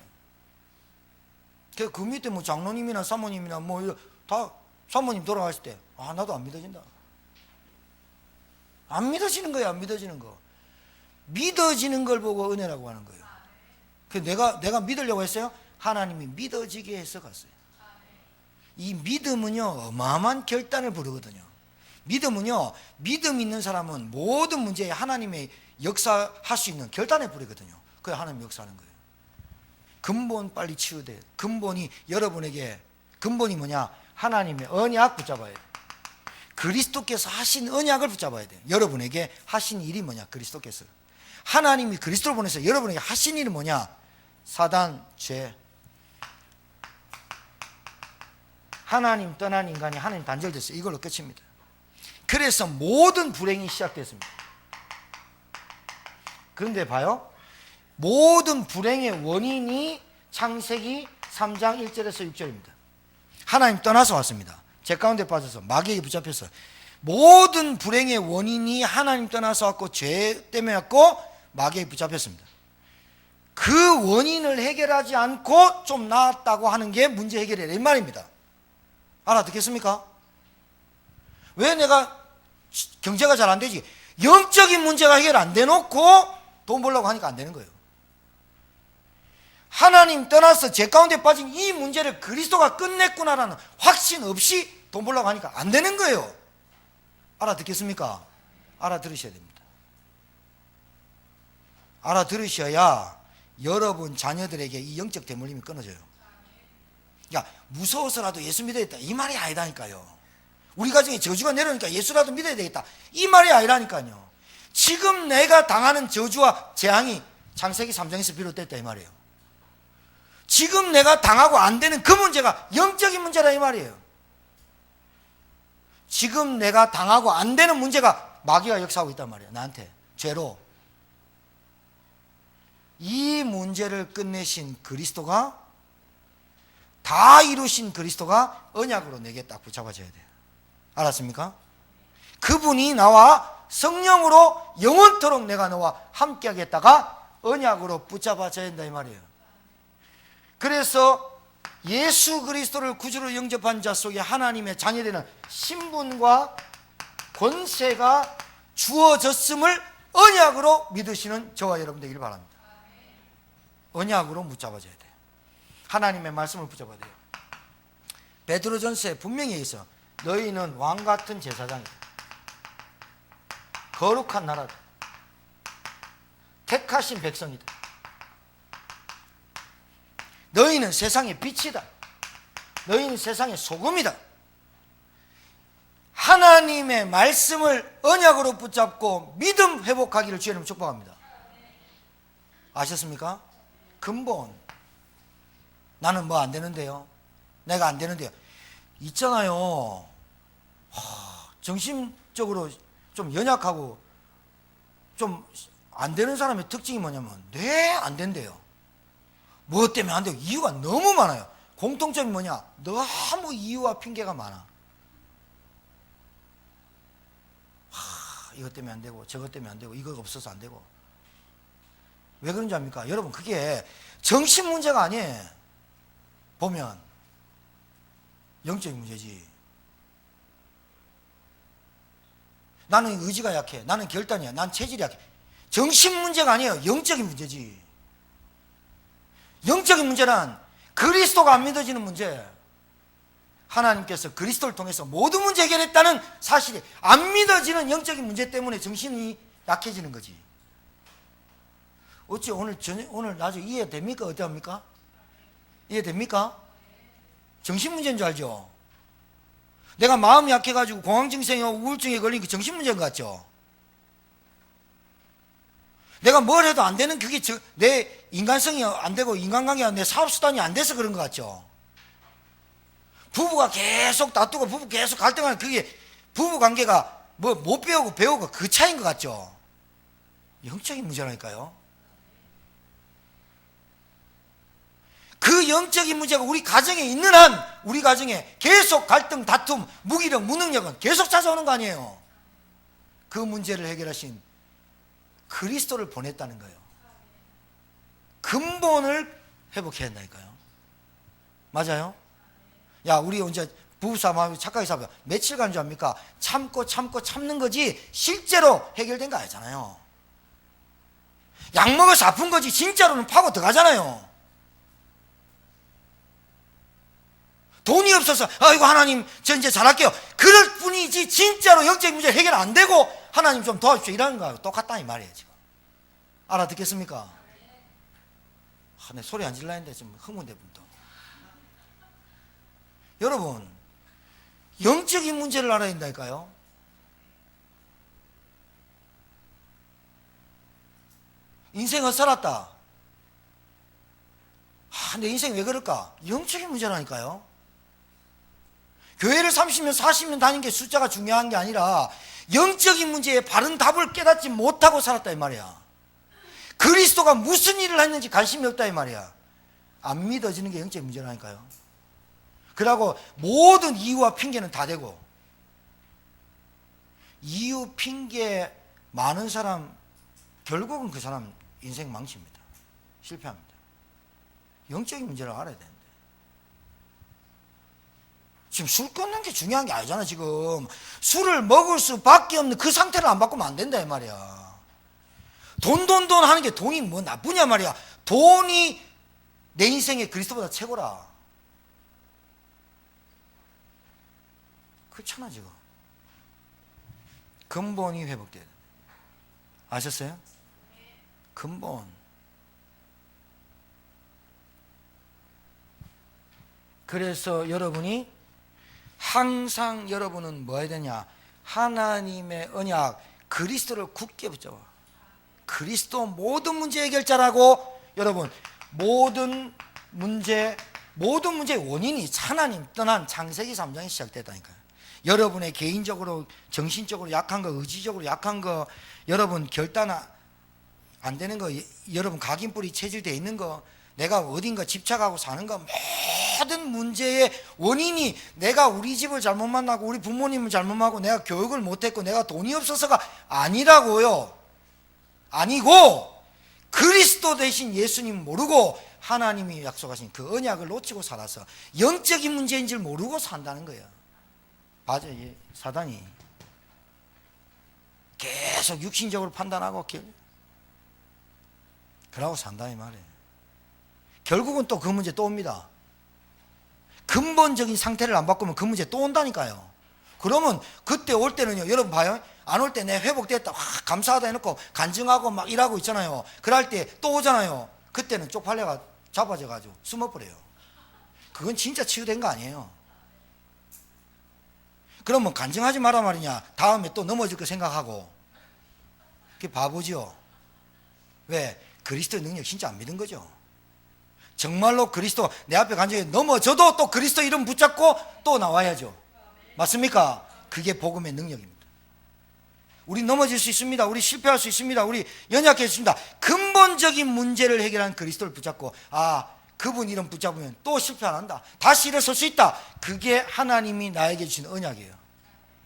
그 밑에 뭐 장로님이나 사모님이나 뭐 다 사모님 돌아가실 때 나도 안 믿어진다. 안 믿어지는 거예요. 안 믿어지는 거. 믿어지는 걸 보고 은혜라고 하는 거예요. 그 내가 믿으려고 했어요. 하나님이 믿어지게 해서 갔어요. 이 믿음은요 어마어마한 결단을 부르거든요. 믿음은요 믿음 있는 사람은 모든 문제에 하나님의 역사할 수 있는 결단을 부리거든요. 그게 하나님 역사하는 거예요. 근본 빨리 치유돼. 근본이 여러분에게 근본이 뭐냐? 하나님의 언약 붙잡아야 돼. 그리스도께서 하신 언약을 붙잡아야 돼. 여러분에게 하신 일이 뭐냐? 그리스도께서 하나님이 그리스도를 보내서 여러분에게 하신 일이 뭐냐? 사단, 죄. 하나님 떠난 인간이 하나님 단절됐어요. 이걸로 끝입니다. 그래서 모든 불행이 시작됐습니다. 그런데 봐요, 모든 불행의 원인이 창세기 3장 1절에서 6절입니다. 하나님 떠나서 왔습니다. 죄 가운데 빠져서 마귀에게 붙잡혀서. 모든 불행의 원인이 하나님 떠나서 왔고 죄 때문에 왔고 마귀에게 붙잡혔습니다. 그 원인을 해결하지 않고 좀 나았다고 하는 게 문제 해결이라 이 말입니다. 알아듣겠습니까? 왜 내가 경제가 잘 안 되지? 영적인 문제가 해결 안 돼놓고 돈 벌려고 하니까 안 되는 거예요. 하나님 떠나서 죄 가운데 빠진 이 문제를 그리스도가 끝냈구나라는 확신 없이 돈 벌려고 하니까 안 되는 거예요. 알아듣겠습니까? 알아들으셔야 됩니다. 알아들으셔야 여러분 자녀들에게 이 영적 대물림이 끊어져요. 야, 무서워서라도 예수 믿어야 겠다 이 말이 아니다니까요. 우리 가정에 저주가 내려오니까 예수라도 믿어야 되겠다 이 말이 아니라니까요. 지금 내가 당하는 저주와 재앙이 창세기 3장에서 비롯됐다 이 말이에요. 지금 내가 당하고 안 되는 그 문제가 영적인 문제라 이 말이에요. 지금 내가 당하고 안 되는 문제가 마귀가 역사하고 있단 말이에요. 나한테 죄로. 이 문제를 끝내신 그리스도가, 다 이루신 그리스도가 언약으로 내게 딱 붙잡아져야 돼요. 알았습니까? 그분이 나와 성령으로 영원토록 내가 너와 함께 하겠다가 언약으로 붙잡아져야 된다 이 말이에요. 그래서 예수 그리스도를 구주로 영접한 자 속에 하나님의 자녀되는 신분과 권세가 주어졌음을 언약으로 믿으시는 저와 여러분 되기를 바랍니다. 언약으로 붙잡아져야 돼요. 하나님의 말씀을 붙잡아야 돼요. 베드로전서에 분명히 있어. 너희는 왕같은 제사장이다. 거룩한 나라다. 택하신 백성이다. 너희는 세상의 빛이다. 너희는 세상의 소금이다. 하나님의 말씀을 언약으로 붙잡고 믿음 회복하기를 주님 축복합니다. 아셨습니까? 근본. 나는 뭐 안 되는데요. 내가 안 되는데요. 있잖아요. 정신적으로 좀 연약하고 좀 안 되는 사람의 특징이 뭐냐면 안 된대요. 뭐 때문에 안 되고 이유가 너무 많아요. 공통점이 뭐냐? 너무 이유와 핑계가 많아. 이것 때문에 안 되고 저것 때문에 안 되고 이거가 없어서 안 되고. 왜 그런지 압니까? 여러분 그게 정신 문제가 아니에요. 보면 영적인 문제지. 나는 의지가 약해. 나는 결단이야. 난 체질이 약해. 정신 문제가 아니에요. 영적인 문제지. 영적인 문제란 그리스도가 안 믿어지는 문제. 하나님께서 그리스도를 통해서 모든 문제 해결했다는 사실이 안 믿어지는 영적인 문제 때문에 정신이 약해지는 거지. 어찌 오늘 나중에 이해됩니까? 어떠합니까? 이해됩니까? 정신 문제인 줄 알죠? 내가 마음이 약해가지고 공황증세나 우울증에 걸린 게 정신 문제인 것 같죠? 내가 뭘 해도 안 되는 그게 내 인간성이 안 되고 인간관계가 내 사업수단이 안 돼서 그런 것 같죠? 부부가 계속 다투고 부부 계속 갈등하는 그게 부부관계가 뭐 못 배우고 그 차이인 것 같죠? 영적인 문제라니까요. 그 영적인 문제가 우리 가정에 있는 한 우리 가정에 계속 갈등, 다툼, 무기력, 무능력은 계속 찾아오는 거 아니에요. 그 문제를 해결하신 그리스도를 보냈다는 거예요. 근본을 회복해야 한다니까요. 맞아요? 야, 우리 이제 부부싸움 착하게 살아요. 며칠 간 줄 압니까? 참고 참는 거지 실제로 해결된 거 아니잖아요. 약 먹어서 아픈 거지 진짜로는 파고 들어가잖아요. 돈이 없어서 아이고 하나님 저 이제 잘할게요 그럴 뿐이지 진짜로 영적인 문제 해결 안 되고 하나님 좀 도와주십시오 이러는 거하고 똑같다 이 말이에요. 지금 알아듣겠습니까? 내 소리 안 질러 했는데 지금 흥분돼 분도. 여러분 영적인 문제를 알아야 된다니까요. 인생을 살았다. 내 인생이 왜 그럴까? 영적인 문제라니까요. 교회를 30년 40년 다닌 게 숫자가 중요한 게 아니라 영적인 문제에 바른 답을 깨닫지 못하고 살았다 이 말이야. 그리스도가 무슨 일을 했는지 관심이 없다 이 말이야. 안 믿어지는 게 영적인 문제라니까요. 그러고 모든 이유와 핑계는 다 되고, 이유 핑계 많은 사람 결국은 그 사람 인생 망칩니다. 실패합니다. 영적인 문제를 알아야 되는데 지금 술 끊는 게 중요한 게 아니잖아. 지금 술을 먹을 수밖에 없는 그 상태를 안 바꾸면 안 된다 이 말이야. 돈 하는 게 돈이 뭐 나쁘냐 말이야. 돈이 내 인생에 그리스도보다 최고라. 그렇잖아. 지금 근본이 회복돼야 돼. 아셨어요? 근본. 그래서 여러분이 항상 여러분은 뭐 해야 되냐? 하나님의 언약 그리스도를 굳게 붙잡아. 그리스도 모든 문제 해결자라고. 여러분 모든 문제의 원인이 하나님 떠난 창세기 3장에 시작됐다니까요. 여러분의 개인적으로 정신적으로 약한 거, 의지적으로 약한 거, 여러분 결단 안 되는 거, 여러분 각인뿔이 체질되어 있는 거, 내가 어딘가 집착하고 사는 거, 모든 문제의 원인이 내가 우리 집을 잘못 만나고 우리 부모님을 잘못 만나고 내가 교육을 못했고 내가 돈이 없어서가 아니라고요. 아니고 그리스도 대신 예수님 모르고 하나님이 약속하신 그 언약을 놓치고 살아서 영적인 문제인 줄 모르고 산다는 거예요. 맞아요. 사단이 계속 육신적으로 판단하고 그러고 산다 이 말이에요. 결국은 또 그 문제 또 옵니다. 근본적인 상태를 안 바꾸면 그 문제 또 온다니까요. 그러면 그때 올 때는요, 여러분 봐요. 안 올 때 내 회복됐다, 감사하다 해놓고 간증하고 막 일하고 있잖아요. 그럴 때 또 오잖아요. 그때는 쪽팔려가 잡아져가지고 숨어버려요. 그건 진짜 치유된 거 아니에요. 그러면 간증하지 마라 말이냐. 다음에 또 넘어질 거 생각하고. 그게 바보죠. 왜? 그리스도의 능력 진짜 안 믿은 거죠. 정말로 그리스도 내 앞에 간증해 넘어져도 또 그리스도 이름 붙잡고 또 나와야죠. 맞습니까? 그게 복음의 능력입니다. 우리 넘어질 수 있습니다. 우리 실패할 수 있습니다. 우리 연약할 수 있습니다. 근본적인 문제를 해결한 그리스도를 붙잡고, 그분 이름 붙잡으면 또 실패 안 한다. 다시 일어설 수 있다. 그게 하나님이 나에게 주신 언약이에요.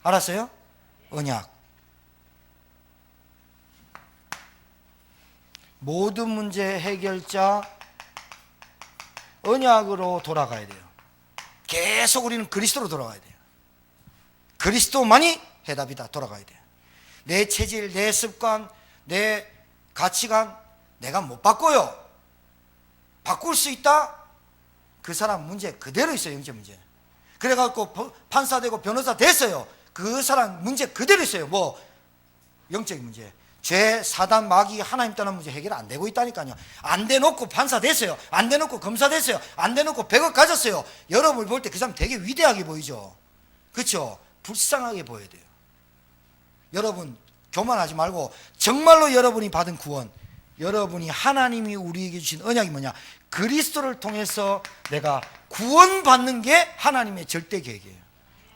알았어요? 언약. 모든 문제 해결자 언약으로 돌아가야 돼요. 계속 우리는 그리스도로 돌아가야 돼요. 그리스도만이 해답이다. 돌아가야 돼요. 내 체질, 내 습관, 내 가치관 내가 못 바꿔요. 바꿀 수 있다? 그 사람 문제 그대로 있어요. 영적 문제. 그래갖고 판사 되고 변호사 됐어요. 그 사람 문제 그대로 있어요. 뭐 영적인 문제, 죄, 사단, 마귀, 하나님 떠난 문제 해결 안 되고 있다니까요. 안 돼놓고 판사 됐어요. 안 돼놓고 검사 됐어요. 안 돼놓고 100억 가졌어요. 여러분을 볼 때 그 사람 되게 위대하게 보이죠. 그렇죠? 불쌍하게 보여야 돼요. 여러분 교만하지 말고 정말로 여러분이 받은 구원, 여러분이 하나님이 우리에게 주신 언약이 뭐냐? 그리스도를 통해서 내가 구원받는 게 하나님의 절대 계획이에요.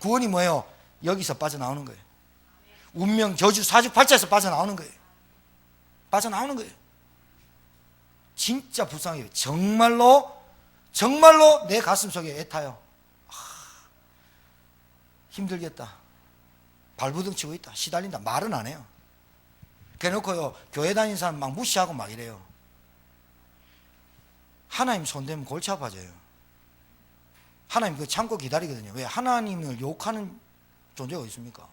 구원이 뭐예요? 여기서 빠져나오는 거예요. 운명, 저주, 사주팔자에서 빠져나오는 거예요. 빠져나오는 거예요. 진짜 불쌍해요. 정말로 내 가슴 속에 애타요. 힘들겠다. 발부둥 치고 있다. 시달린다. 말은 안 해요. 그래놓고요, 교회 다니는 사람 막 무시하고 막 이래요. 하나님 손대면 골치 아파져요. 하나님 그거 참고 기다리거든요. 왜? 하나님을 욕하는 존재가 있습니까?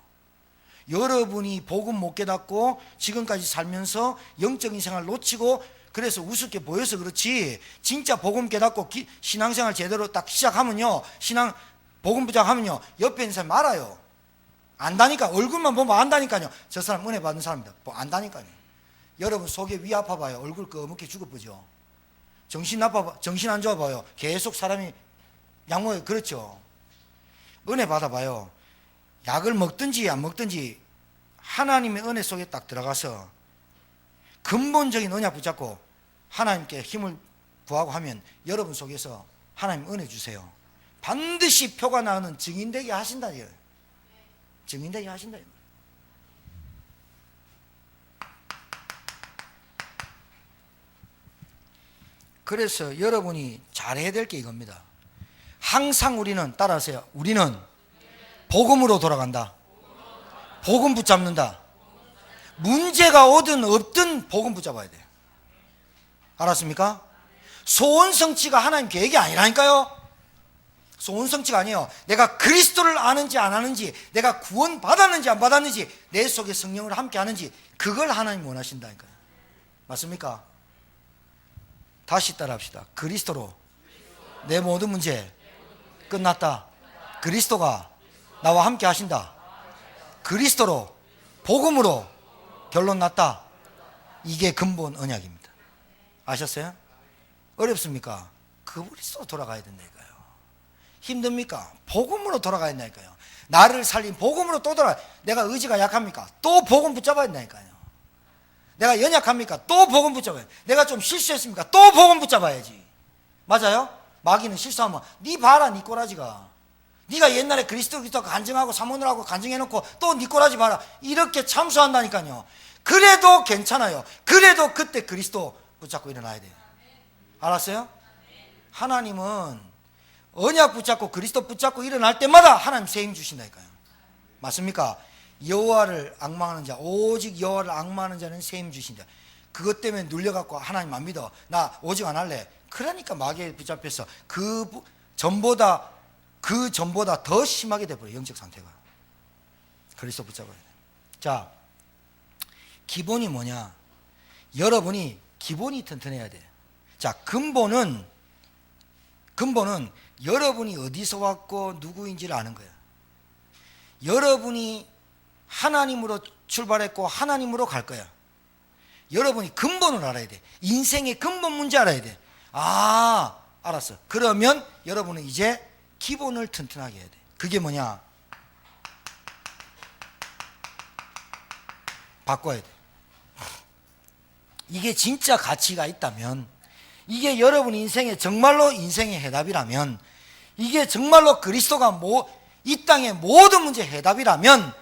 여러분이 복음 못 깨닫고 지금까지 살면서 영적인 생활 놓치고 그래서 우습게 보여서 그렇지, 진짜 복음 깨닫고 신앙생활 제대로 딱 시작하면요, 복음 부작하면요, 옆에 있는 사람 알아요. 안다니까. 얼굴만 보면 안다니까요. 저 사람 은혜 받는 사람이다. 안다니까요. 여러분 속에 위 아파봐요. 얼굴 꺼멓게 죽어보죠. 정신 안 좋아봐요. 계속 사람이 양모에. 그렇죠. 은혜 받아봐요. 약을 먹든지 안 먹든지 하나님의 은혜 속에 딱 들어가서 근본적인 언약 붙잡고 하나님께 힘을 구하고 하면 여러분 속에서 하나님 은혜 주세요. 반드시 표가 나는 증인되게 하신다. 증인되게 하신다. 그래서 여러분이 잘해야 될 게 이겁니다. 항상 우리는, 따라하세요, 우리는 복음으로 돌아간다. 복음 붙잡는다. 문제가 오든 없든 복음 붙잡아야 돼요. 알았습니까? 소원성취가 하나님 계획이 아니라니까요. 소원성취가 아니에요. 내가 그리스도를 아는지 안 아는지, 내가 구원 받았는지 안 받았는지, 내 속에 성령을 함께 하는지, 그걸 하나님 원하신다니까요. 맞습니까? 다시 따라합시다. 그리스도로 내 모든 문제 끝났다. 그리스도가 나와 함께 하신다. 그리스도로, 복음으로 결론 났다. 이게 근본 언약입니다. 아셨어요? 어렵습니까? 그리스도로 돌아가야 된다니까요. 힘듭니까? 복음으로 돌아가야 된다니까요. 나를 살린 복음으로 또 돌아가. 내가 의지가 약합니까? 또 복음 붙잡아야 된다니까요. 내가 연약합니까? 또 복음 붙잡아야 돼. 내가 좀 실수했습니까? 또 복음 붙잡아야지. 맞아요? 마귀는 실수하면 네 봐라, 네 꼬라지가. 네가 옛날에 그리스도 간증하고 사모를 하고 간증해놓고 또 네 꼬라지 봐라. 이렇게 참수한다니까요. 그래도 괜찮아요. 그래도 그때 그리스도 붙잡고 일어나야 돼요. 알았어요? 하나님은 언약 붙잡고 그리스도 붙잡고 일어날 때마다 하나님 새 힘 주신다니까요. 맞습니까? 여호와를 앙망하는 자, 오직 여호와를 앙망하는 자는 새 힘 주신다. 그것 때문에 눌려갖고 하나님 안 믿어, 나 오직 안 할래. 그러니까 마귀에 붙잡혀서 그 전보다 더 심하게 돼버려요. 영적 상태가. 그리스도 붙잡아야 돼. 자, 기본이 뭐냐? 여러분이 기본이 튼튼해야 돼. 자, 근본은 여러분이 어디서 왔고 누구인지를 아는 거야. 여러분이 하나님으로 출발했고 하나님으로 갈 거야. 여러분이 근본을 알아야 돼. 인생의 근본 문제 알아야 돼. 아, 알았어. 그러면 여러분은 이제 기본을 튼튼하게 해야 돼. 그게 뭐냐? 바꿔야 돼. 이게 진짜 가치가 있다면, 이게 여러분 인생의 정말로 인생의 해답이라면, 이게 정말로 그리스도가 이 땅의 모든 문제의 해답이라면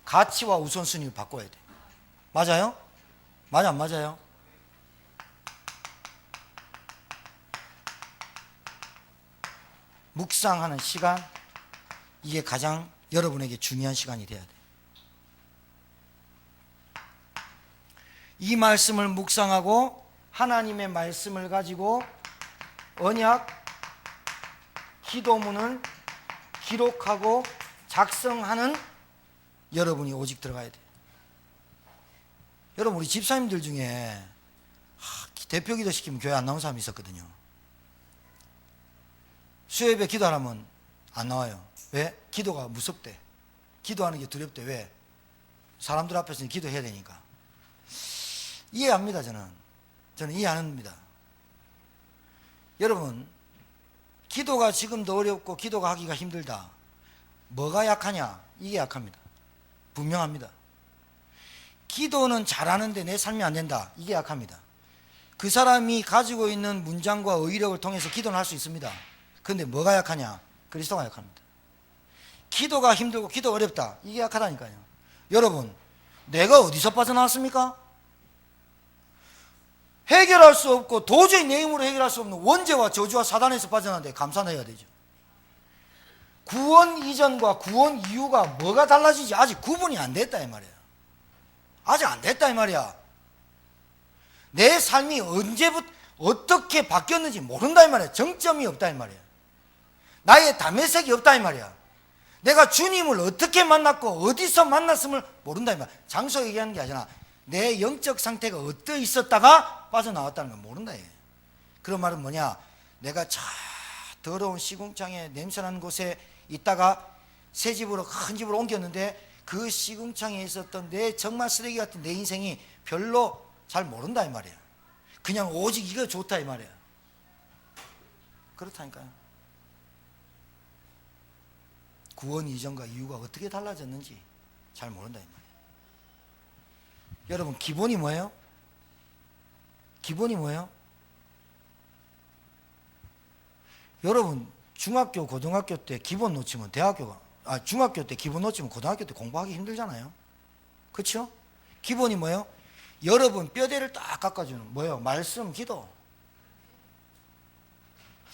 가치와 우선순위를 바꿔야 돼. 맞아요? 맞아, 안 맞아요? 묵상하는 시간, 이게 가장 여러분에게 중요한 시간이 돼야 돼. 이 말씀을 묵상하고 하나님의 말씀을 가지고 언약 기도문을 기록하고 작성하는 여러분이 오직 들어가야 돼. 여러분, 우리 집사님들 중에 대표 기도 시키면 교회 안 나온 사람이 있었거든요. 수요예배 기도하라면 안 나와요. 왜? 기도가 무섭대. 기도하는 게 두렵대. 왜? 사람들 앞에서 기도해야 되니까. 이해합니다. 저는 이해 안 합니다. 여러분, 기도가 지금도 어렵고 기도가 하기가 힘들다. 뭐가 약하냐? 이게 약합니다. 분명합니다. 기도는 잘하는데 내 삶이 안 된다. 이게 약합니다. 그 사람이 가지고 있는 문장과 의력을 통해서 기도는 할 수 있습니다. 그런데 뭐가 약하냐? 그리스도가 약합니다. 기도가 힘들고 기도 어렵다. 이게 약하다니까요. 여러분, 내가 어디서 빠져나왔습니까? 해결할 수 없고 도저히 내 힘으로 해결할 수 없는 원죄와 저주와 사단에서 빠져나왔는데 감사해야 되죠. 구원 이전과 구원 이후가 뭐가 달라지지 아직 구분이 안 됐다 이 말이에요. 아직 안 됐다 이 말이야. 내 삶이 언제부터 어떻게 바뀌었는지 모른다 이 말이야. 정점이 없다 이 말이야. 나의 담의색이 없다 이 말이야. 내가 주님을 어떻게 만났고 어디서 만났음을 모른다 이 말이야. 장소 얘기하는 게 아니라 내 영적 상태가 어떠 있었다가 빠져나왔다는 걸 모른다 얘. 그런 말은 뭐냐? 내가 저 더러운 시궁창에 냄새나는 곳에 있다가 새 집으로 큰 집으로 옮겼는데 그 시궁창에 있었던 내 정말 쓰레기 같은 내 인생이 별로 잘 모른다 이 말이야. 그냥 오직 이거 좋다 이 말이야. 그렇다니까요. 구원 이전과 이후가 어떻게 달라졌는지 잘 모른다 이 말이야. 여러분, 기본이 뭐예요? 기본이 뭐예요? 여러분, 중학교, 고등학교 때 기본 놓치면 중학교 때 기본 놓치면 고등학교 때 공부하기 힘들잖아요. 그렇죠? 기본이 뭐예요? 여러분 뼈대를 딱 깎아주는 뭐예요? 말씀, 기도.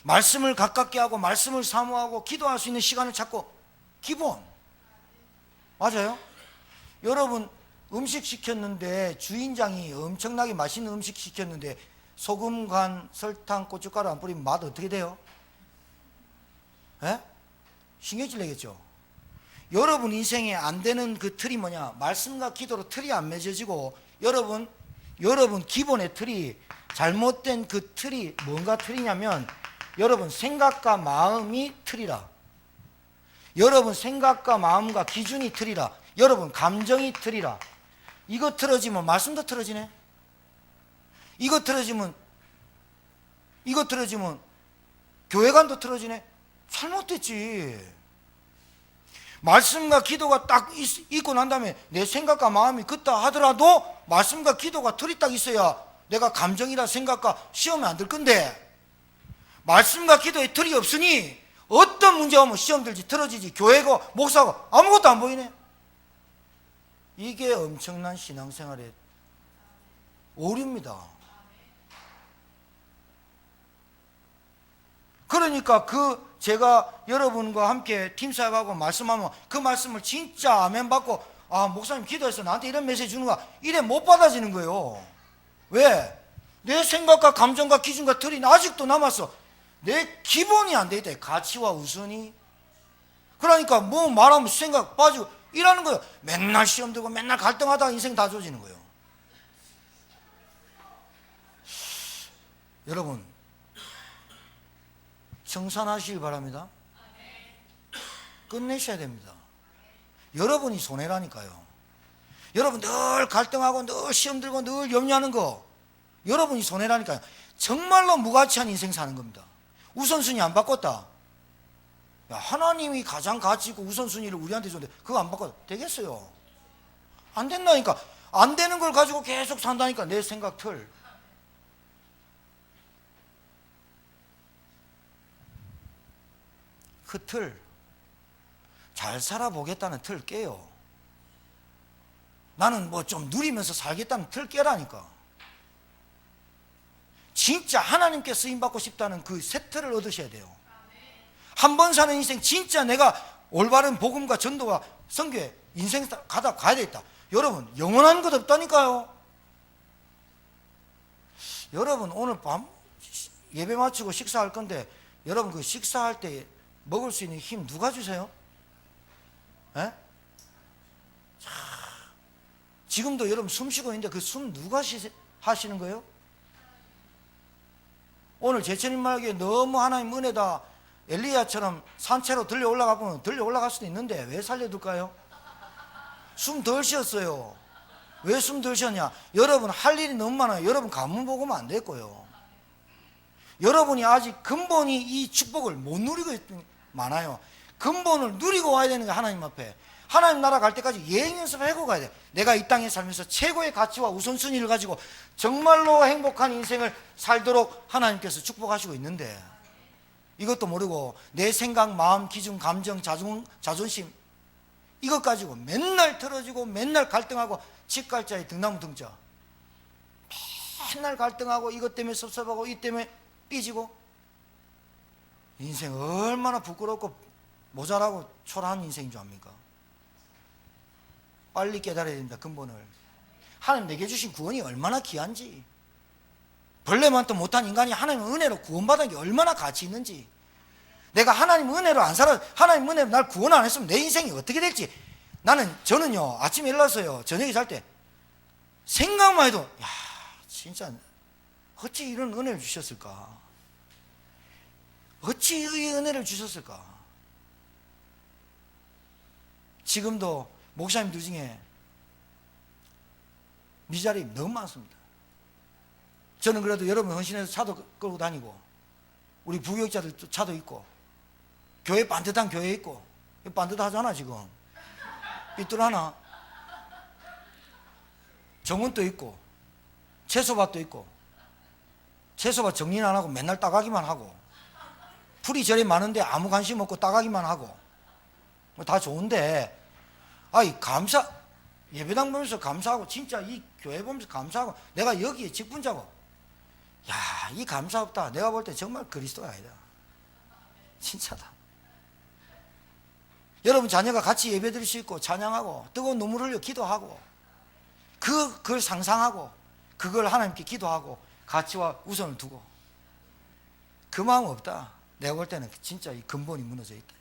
말씀을 가깝게 하고 말씀을 사모하고 기도할 수 있는 시간을 찾고 기본. 맞아요? 여러분 음식 시켰는데 주인장이 엄청나게 맛있는 음식 시켰는데 소금, 간, 설탕, 고춧가루 안 뿌리면 맛 어떻게 돼요? 에? 신경질 내겠죠. 여러분 인생에 안 되는 그 틀이 뭐냐? 말씀과 기도로 틀이 안 맺어지고 여러분 기본의 틀이 잘못된 그 틀이 뭔가 틀이냐면 여러분 생각과 마음이 틀이라. 여러분 생각과 마음과 기준이 틀이라. 여러분 감정이 틀이라. 이거 틀어지면 말씀도 틀어지네. 이거 틀어지면 교회관도 틀어지네. 잘못됐지. 말씀과 기도가 딱 있고 난 다음에 내 생각과 마음이 그렇다 하더라도 말씀과 기도가 틀이 딱 있어야 내가 감정이나 생각과 시험에 안 들 건데 말씀과 기도에 틀이 없으니 어떤 문제 오면 시험 들지 틀어지지 교회고 목사고 아무것도 안 보이네. 이게 엄청난 신앙생활의 오류입니다. 그러니까 제가 여러분과 함께 팀사역하고 말씀하면 그 말씀을 진짜 아멘 받고 목사님 기도해서 나한테 이런 메시지 주는 거야 이래 못 받아지는 거예요. 왜? 내 생각과 감정과 기준과 틀이 아직도 남았어. 내 기본이 안 돼 있다. 가치와 우선이. 그러니까 뭐 말하면 생각 빠지고 이러는 거예요. 맨날 시험 들고 맨날 갈등하다가 인생 다 조지는 거예요. 여러분 청산하시길 바랍니다. 끝내셔야 됩니다. 여러분이 손해라니까요. 여러분 늘 갈등하고 늘 시험 들고 늘 염려하는 거 여러분이 손해라니까요. 정말로 무가치한 인생 사는 겁니다. 우선순위 안 바꿨다. 야, 하나님이 가장 가치 있고 우선순위를 우리한테 줬는데 그거 안 바꿔도 되겠어요? 안 된다니까. 안 되는 걸 가지고 계속 산다니까. 내 생각 틀. 그 틀, 잘 살아보겠다는 틀 깨요. 나는 뭐 좀 누리면서 살겠다는 틀 깨라니까. 진짜 하나님께 쓰임받고 싶다는 그 새 틀을 얻으셔야 돼요. 한 번 사는 인생 진짜 내가 올바른 복음과 전도와 선교에 인생 가야 되겠다. 여러분 영원한 것 없다니까요. 여러분 오늘 밤 예배 마치고 식사할 건데 여러분 그 식사할 때 먹을 수 있는 힘 누가 주세요? 에? 지금도 여러분 숨 쉬고 있는데 그 숨 누가 하시는 거예요? 오늘 제천님 말기에 너무 하나님 은혜다 엘리야처럼 산채로 들려 올라가면 들려 올라갈 수도 있는데 왜 살려둘까요? 숨 덜 쉬었어요. 왜 숨 덜 쉬었냐? 여러분 할 일이 너무 많아요. 여러분 가문 복으면 안 됐고요. 여러분이 아직 근본이 이 축복을 못 누리고 많아요. 근본을 누리고 와야 되는 게 하나님 앞에. 하나님 나라 갈 때까지 예행 연습하고 가야 돼. 내가 이 땅에 살면서 최고의 가치와 우선순위를 가지고 정말로 행복한 인생을 살도록 하나님께서 축복하시고 있는데 이것도 모르고 내 생각, 마음, 기준, 감정, 자존심 이것 가지고 맨날 틀어지고 맨날 갈등하고 집갈자에 등나무 등자 맨날 갈등하고 이것 때문에 섭섭하고 이 때문에 삐지고 인생 얼마나 부끄럽고 모자라고 초라한 인생인 줄 압니까? 빨리 깨달아야 됩니다. 근본을. 하나님 내게 주신 구원이 얼마나 귀한지, 벌레만도 못한 인간이 하나님의 은혜로 구원받은 게 얼마나 가치 있는지, 내가 하나님 은혜로 안 살아, 하나님 은혜로 날 구원 안 했으면 내 인생이 어떻게 될지. 저는요 아침에 일어나서요 저녁에 잘 때 생각만 해도 야 진짜 어찌 이런 은혜를 주셨을까, 어찌 이 은혜를 주셨을까. 지금도 목사님들 중에 미자립 너무 많습니다. 저는 그래도 여러분 헌신해서 차도 끌고 다니고 우리 부교육자들 차도 있고 교회 반듯한 교회 있고 반듯하잖아. 지금 삐뚤하나? 정원도 있고 채소밭도 있고 채소밭 정리는 안 하고 맨날 따가기만 하고 풀이 저리 많은데 아무 관심 없고 따가기만 하고 뭐 다 좋은데, 아이 예배당 보면서 감사하고, 진짜 이 교회 보면서 감사하고, 내가 여기에 직분자고, 야, 이 감사 없다. 내가 볼 때 정말 그리스도가 아니다. 진짜다. 여러분 자녀가 같이 예배 드릴 수 있고 찬양하고 뜨거운 눈물 흘려 기도하고 그걸 상상하고 그걸 하나님께 기도하고 같이 와 우선을 두고, 그 마음 없다. 내가 볼 때는 진짜 이 근본이 무너져 있다.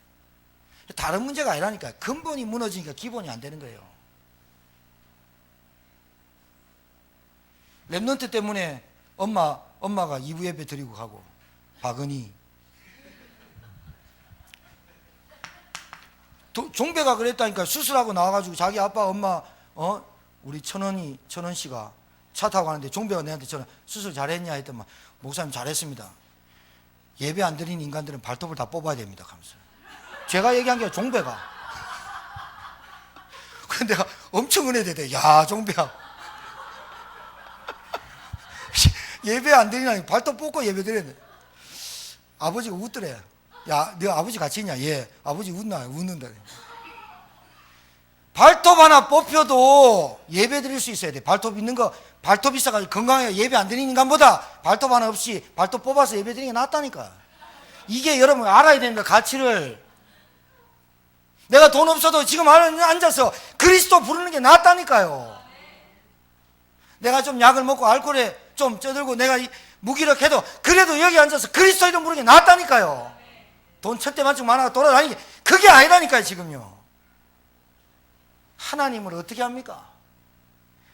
다른 문제가 아니라니까. 근본이 무너지니까 기본이 안 되는 거예요. 랩런트 때문에 엄마가 2부 예배 드리고 가고, 박은희 종배가 그랬다니까. 수술하고 나와가지고 자기 아빠 엄마 우리 천원 씨가 차 타고 가는데 종배가 내한테 전화, 수술 잘했냐 했더니 목사님 잘했습니다. 예배 안 드리는 인간들은 발톱을 다 뽑아야 됩니다 하면서. 제가 얘기한 게 종배가. 근데 내가 엄청 은혜되대. 야, 종배야, 예배 안 드리나 발톱 뽑고 예배 드렸네. 아버지가 웃더래. 야, 너 아버지 같이 있냐? 예. 아버지 웃는다. 발톱 하나 뽑혀도 예배 드릴 수 있어야 돼. 발톱 있는 거, 발톱 있어가지고 건강하게 예배 안 드리는 인간보다 발톱 하나 없이 발톱 뽑아서 예배 드리는 게 낫다니까. 이게 여러분 알아야 됩니다. 가치를. 내가 돈 없어도 지금 앉아서 그리스도 부르는 게 낫다니까요. 내가 좀 약을 먹고 알코올에 좀 쪄들고 내가 무기력해도 그래도 여기 앉아서 그리스도 이름 부르는 게 낫다니까요. 돈 천대만큼 많아 돌아다니게. 그게 아니라니까요. 지금요. 하나님을 어떻게 합니까?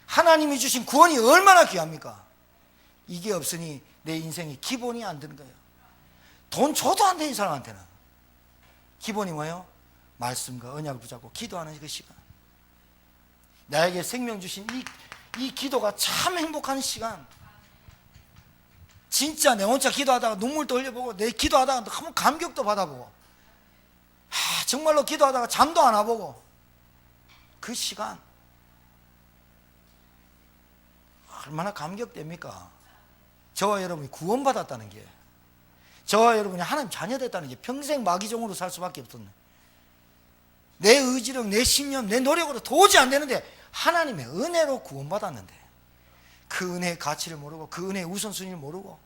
하나님이 주신 구원이 얼마나 귀합니까? 이게 없으니 내 인생이 기본이 안 드는 거예요. 돈 줘도 안 되는 사람한테는 기본이 뭐예요? 말씀과 언약을 붙잡고 기도하는 그 시간. 나에게 생명 주신 이 기도가 참 행복한 시간. 진짜 내 혼자 기도하다가 눈물도 흘려보고, 내 기도하다가 한번 감격도 받아보고, 정말로 기도하다가 잠도 안 와보고, 그 시간 얼마나 감격됩니까? 저와 여러분이 구원받았다는 게, 저와 여러분이 하나님 자녀 됐다는 게, 평생 마귀종으로 살 수밖에 없었네. 내 의지력, 내 신념, 내 노력으로 도저히 안 되는데 하나님의 은혜로 구원받았는데, 그 은혜의 가치를 모르고 그 은혜의 우선순위를 모르고.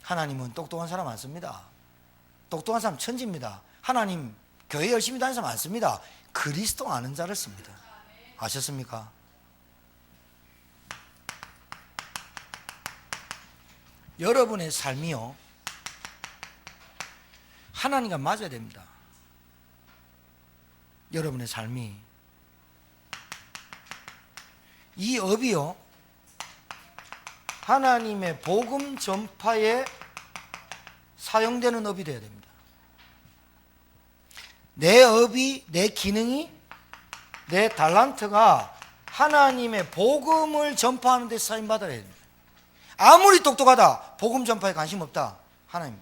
하나님은 똑똑한 사람 안 씁니다. 똑똑한 사람 천지입니다. 하나님 교회 열심히 다니는 사람 안 씁니다. 그리스도 아는 자를 씁니다. 아셨습니까? 여러분의 삶이요, 하나님과 맞아야 됩니다. 여러분의 삶이, 이 업이요, 하나님의 복음 전파에 사용되는 업이 되어야 됩니다. 내 업이, 내 기능이, 내 달란트가 하나님의 복음을 전파하는 데 사용받아야 됩니다. 아무리 똑똑하다, 복음 전파에 관심 없다, 하나님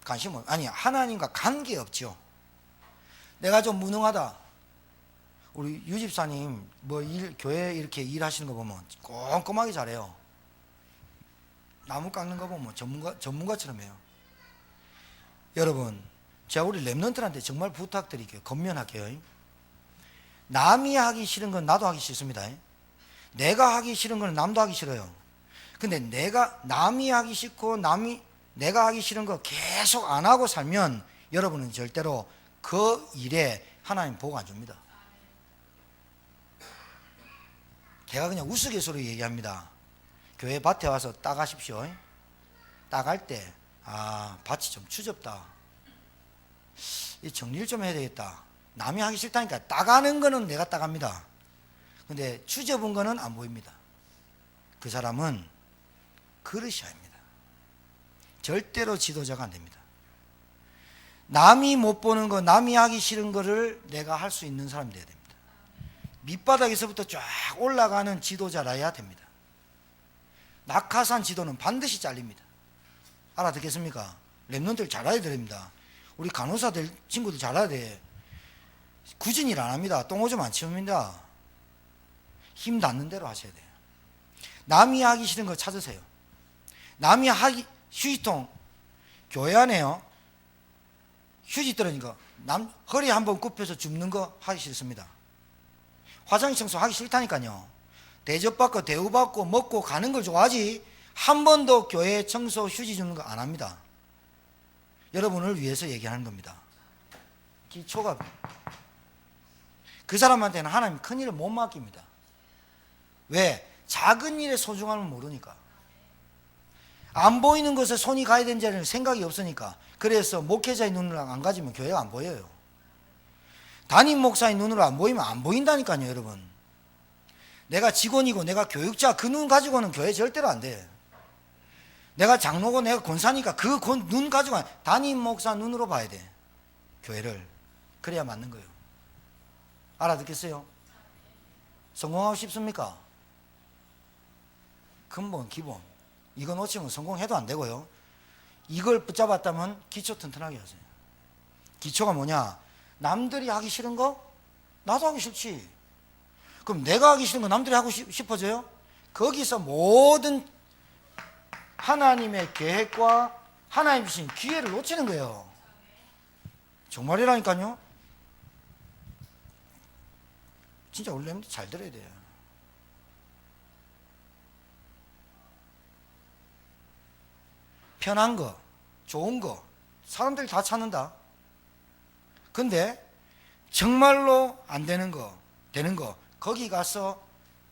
관심 아니, 하나님과 관계 없죠. 내가 좀 무능하다, 우리 유집사님 교회 이렇게 일하시는 거 보면 꼼꼼하게 잘해요. 나무 깎는 거 보면 전문가처럼 해요. 여러분, 제가 우리 랩런트한테 정말 부탁드릴게요. 건면할게요. 남이 하기 싫은 건 나도 하기 싫습니다. 내가 하기 싫은 건 남도 하기 싫어요. 근데 남이 하기 싫고 내가 하기 싫은 거 계속 안 하고 살면 여러분은 절대로 그 일에 하나님 복 안 줍니다. 제가 그냥 우스갯소리로 얘기합니다. 교회 밭에 와서 따가십시오. 따갈 때 밭이 좀 추접다, 이 정리를 좀 해야 되겠다. 남이 하기 싫다니까 따가는 거는 내가 따갑니다. 근데 추접은 거는 안 보입니다. 그 사람은 그릇이 아닙니다. 절대로 지도자가 안 됩니다. 남이 못 보는 거, 남이 하기 싫은 거를 내가 할 수 있는 사람이 돼야 됩니다. 밑바닥에서부터 쫙 올라가는 지도자라야 됩니다. 낙하산 지도는 반드시 잘립니다. 알아듣겠습니까? 랩런트들 잘해야 됩니다. 우리 간호사들 친구들 잘해야 돼. 굳은 일 안 합니다. 똥오줌 안 치웁니다. 힘 닿는 대로 하셔야 돼요. 남이 하기 싫은 거 찾으세요. 남이 휴지통 교회 안에요. 휴지 떨어지니까 허리 한번 굽혀서 줍는 거 하기 싫습니다. 화장실 청소 하기 싫다니까요. 대접받고 대우받고 먹고 가는 걸 좋아하지 한 번도 교회 청소 휴지 줍는 거 안 합니다. 여러분을 위해서 얘기하는 겁니다. 기초가 그 사람한테는 하나님 큰 일을 못 맡깁니다. 왜? 작은 일의 소중함을 모르니까. 안 보이는 것에 손이 가야 되는 생각이 없으니까. 그래서 목회자의 눈을 안 가지면 교회가 안 보여요. 담임 목사의 눈으로 안 보이면 안 보인다니까요, 여러분. 내가 직원이고 내가 교육자 그 눈 가지고는 교회 절대로 안 돼. 내가 장로고 내가 권사니까 그 눈 가지고 담임 목사 눈으로 봐야 돼. 교회를. 그래야 맞는 거예요. 알아듣겠어요? 성공하고 싶습니까? 근본, 기본. 이거 놓치면 성공해도 안 되고요. 이걸 붙잡았다면 기초 튼튼하게 하세요. 기초가 뭐냐? 남들이 하기 싫은 거 나도 하기 싫지. 그럼 내가 하기 싫은 거 남들이 하고 싶어져요? 거기서 모든 하나님의 계획과 하나님 주신 기회를 놓치는 거예요. 정말이라니까요. 진짜 우리 렘들 잘 들어야 돼요. 편한 거, 좋은 거 사람들이 다 찾는다. 근데 정말로 안 되는 거, 되는 거 거기 가서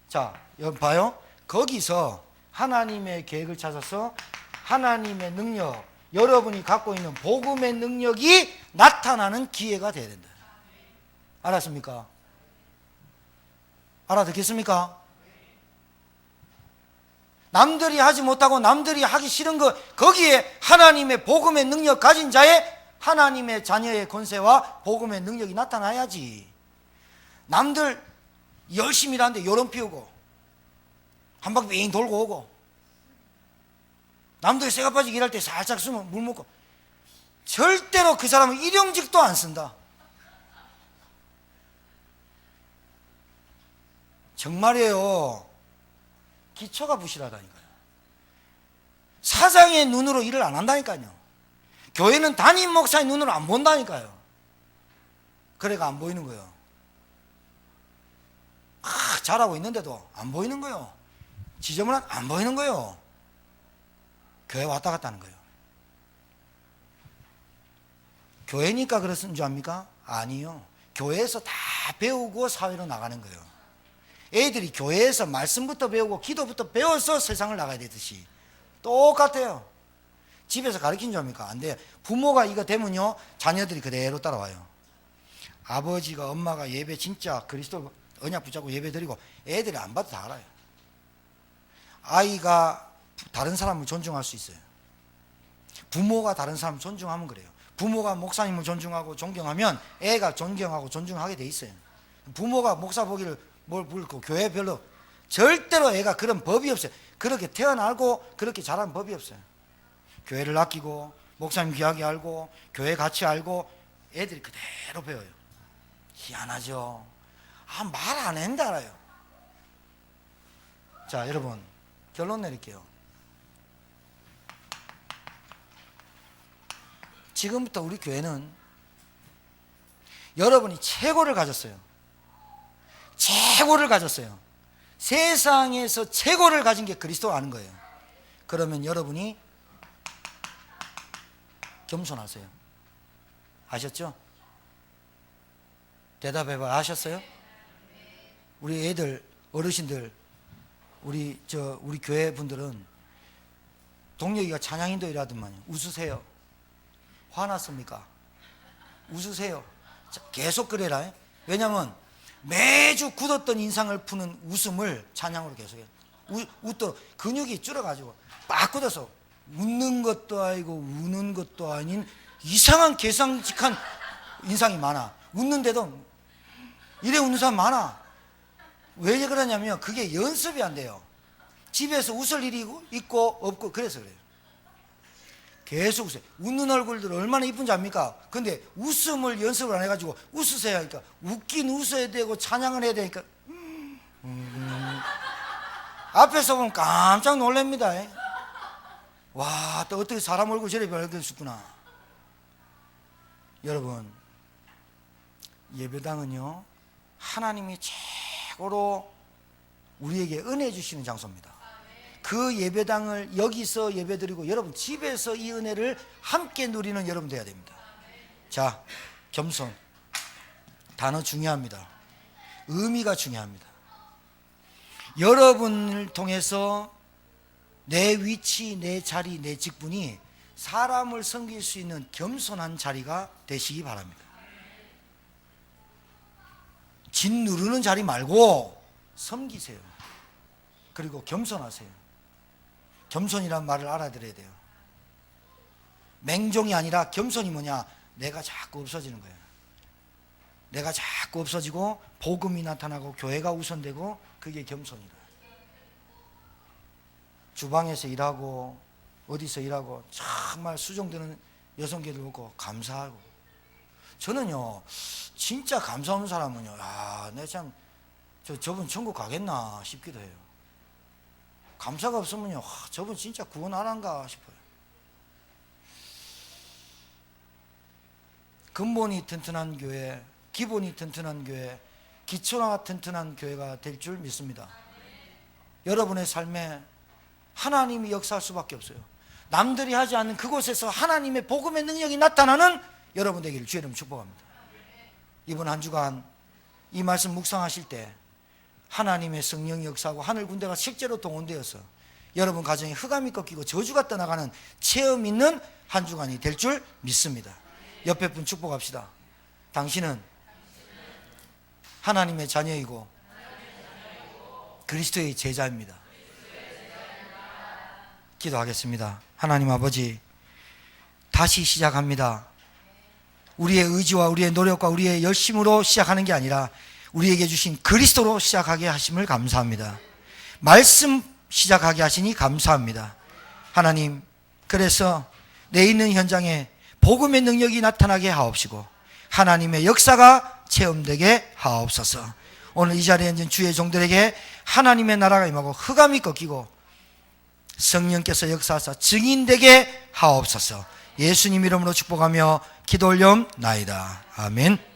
자, 여러분 봐요. 거기서 하나님의 계획을 찾아서 하나님의 능력, 여러분이 갖고 있는 복음의 능력이 나타나는 기회가 돼야 된다. 알았습니까? 알아듣겠습니까? 남들이 하지 못하고 남들이 하기 싫은 것 거기에 하나님의 복음의 능력 가진 자의 하나님의 자녀의 권세와 복음의 능력이 나타나야지. 남들 열심히 일하는데 요런 피우고 한 바퀴 빙 돌고 오고 남들 새가 빠지게 일할 때 살짝 숨으면 물 먹고 절대로 그 사람은 일용직도 안 쓴다. 정말이에요. 기초가 부실하다니까요. 사장의 눈으로 일을 안 한다니까요. 교회는 담임 목사의 눈으로 안 본다니까요. 그래가 안 보이는 거예요. 잘하고 있는데도 안 보이는 거예요. 지저분한 안 보이는 거예요. 교회 왔다 갔다 하는 거예요. 교회니까 그렇은 줄 압니까? 아니요. 교회에서 다 배우고 사회로 나가는 거예요. 애들이 교회에서 말씀부터 배우고 기도부터 배워서 세상을 나가야 되듯이 똑같아요. 집에서 가르친 줄 압니까? 안 돼요. 부모가 이거 되면요 자녀들이 그대로 따라와요. 아버지가 엄마가 예배 진짜 그리스도 언약 붙잡고 예배 드리고 애들이 안 봐도 다 알아요. 아이가 다른 사람을 존중할 수 있어요. 부모가 다른 사람을 존중하면 그래요. 부모가 목사님을 존중하고 존경하면 애가 존경하고 존중하게 돼 있어요. 부모가 목사 보기를 뭘 불고 교회 별로 절대로 애가 그런 법이 없어요. 그렇게 태어나고 그렇게 자란 법이 없어요. 교회를 아끼고 목사님 귀하게 알고 교회 가치 알고 애들이 그대로 배워요. 희한하죠. 말 안 했는데 알아요. 자, 여러분 결론 내릴게요. 지금부터 우리 교회는 여러분이 최고를 가졌어요. 최고를 가졌어요. 세상에서 최고를 가진 게 그리스도 아는 거예요. 그러면 여러분이 겸손하세요. 아셨죠? 대답해봐. 아셨어요? 우리 애들, 어르신들, 우리 교회 분들은 동력이가 찬양인도이라더만요. 웃으세요. 화났습니까? 웃으세요. 계속 그래라. 왜냐하면 매주 굳었던 인상을 푸는 웃음을 찬양으로 계속해요. 웃도록 근육이 줄어가지고 빡 굳어서 웃는 것도 아니고 우는 것도 아닌 이상한 개상직한 인상이 많아. 웃는데도 이래 웃는 사람 많아. 왜 그러냐면 그게 연습이 안 돼요. 집에서 웃을 일이 있고 없고 그래서 그래요. 계속 웃어요. 웃는 얼굴들 얼마나 이쁜지 압니까? 근데 웃음을 연습을 안 해가지고 웃으세요 하니까 웃긴 웃어야 되고 찬양을 해야 되니까 앞에서 보면 깜짝 놀랍니다. 와, 또 어떻게 사람 얼굴 저리 밝았었구나. 여러분, 예배당은요, 하나님이 최고로 우리에게 은혜 주시는 장소입니다. 그 예배당을 여기서 예배드리고 여러분 집에서 이 은혜를 함께 누리는 여러분 되어야 됩니다. 자, 겸손. 단어 중요합니다. 의미가 중요합니다. 여러분을 통해서 내 위치, 내 자리, 내 직분이 사람을 섬길 수 있는 겸손한 자리가 되시기 바랍니다. 진 누르는 자리 말고 섬기세요. 그리고 겸손하세요. 겸손이란 말을 알아들어야 돼요. 맹종이 아니라 겸손이 뭐냐? 내가 자꾸 없어지는 거예요. 내가 자꾸 없어지고 복음이 나타나고 교회가 우선되고, 그게 겸손이다. 주방에서 일하고 어디서 일하고 정말 수종되는 여성들을 보고 감사하고, 저는요 진짜 감사하는 사람은요, 야, 내가 참 저분 천국 가겠나 싶기도 해요. 감사가 없으면요, 저분 진짜 구원 안 한가 싶어요. 근본이 튼튼한 교회, 기본이 튼튼한 교회, 기초가 튼튼한 교회가 될 줄 믿습니다. 여러분의 삶에 하나님이 역사할 수밖에 없어요. 남들이 하지 않는 그곳에서 하나님의 복음의 능력이 나타나는 여러분 되기를 주의 이름으로 축복합니다. 이번 한 주간 이 말씀 묵상하실 때 하나님의 성령이 역사하고 하늘 군대가 실제로 동원되어서 여러분 가정에 흑암이 꺾이고 저주가 떠나가는 체험 있는 한 주간이 될 줄 믿습니다. 옆에 분 축복합시다. 당신은 하나님의 자녀이고 그리스도의 제자입니다. 기도하겠습니다. 하나님 아버지, 다시 시작합니다. 우리의 의지와 우리의 노력과 우리의 열심으로 시작하는 게 아니라 우리에게 주신 그리스도로 시작하게 하심을 감사합니다. 말씀 시작하게 하시니 감사합니다. 하나님, 그래서 내 있는 현장에 복음의 능력이 나타나게 하옵시고 하나님의 역사가 체험되게 하옵소서. 오늘 이 자리에 앉은 주의 종들에게 하나님의 나라가 임하고 흑암이 꺾이고 성령께서 역사하사 증인되게 하옵소서. 예수님 이름으로 축복하며 기도 올려옵나이다. 아멘.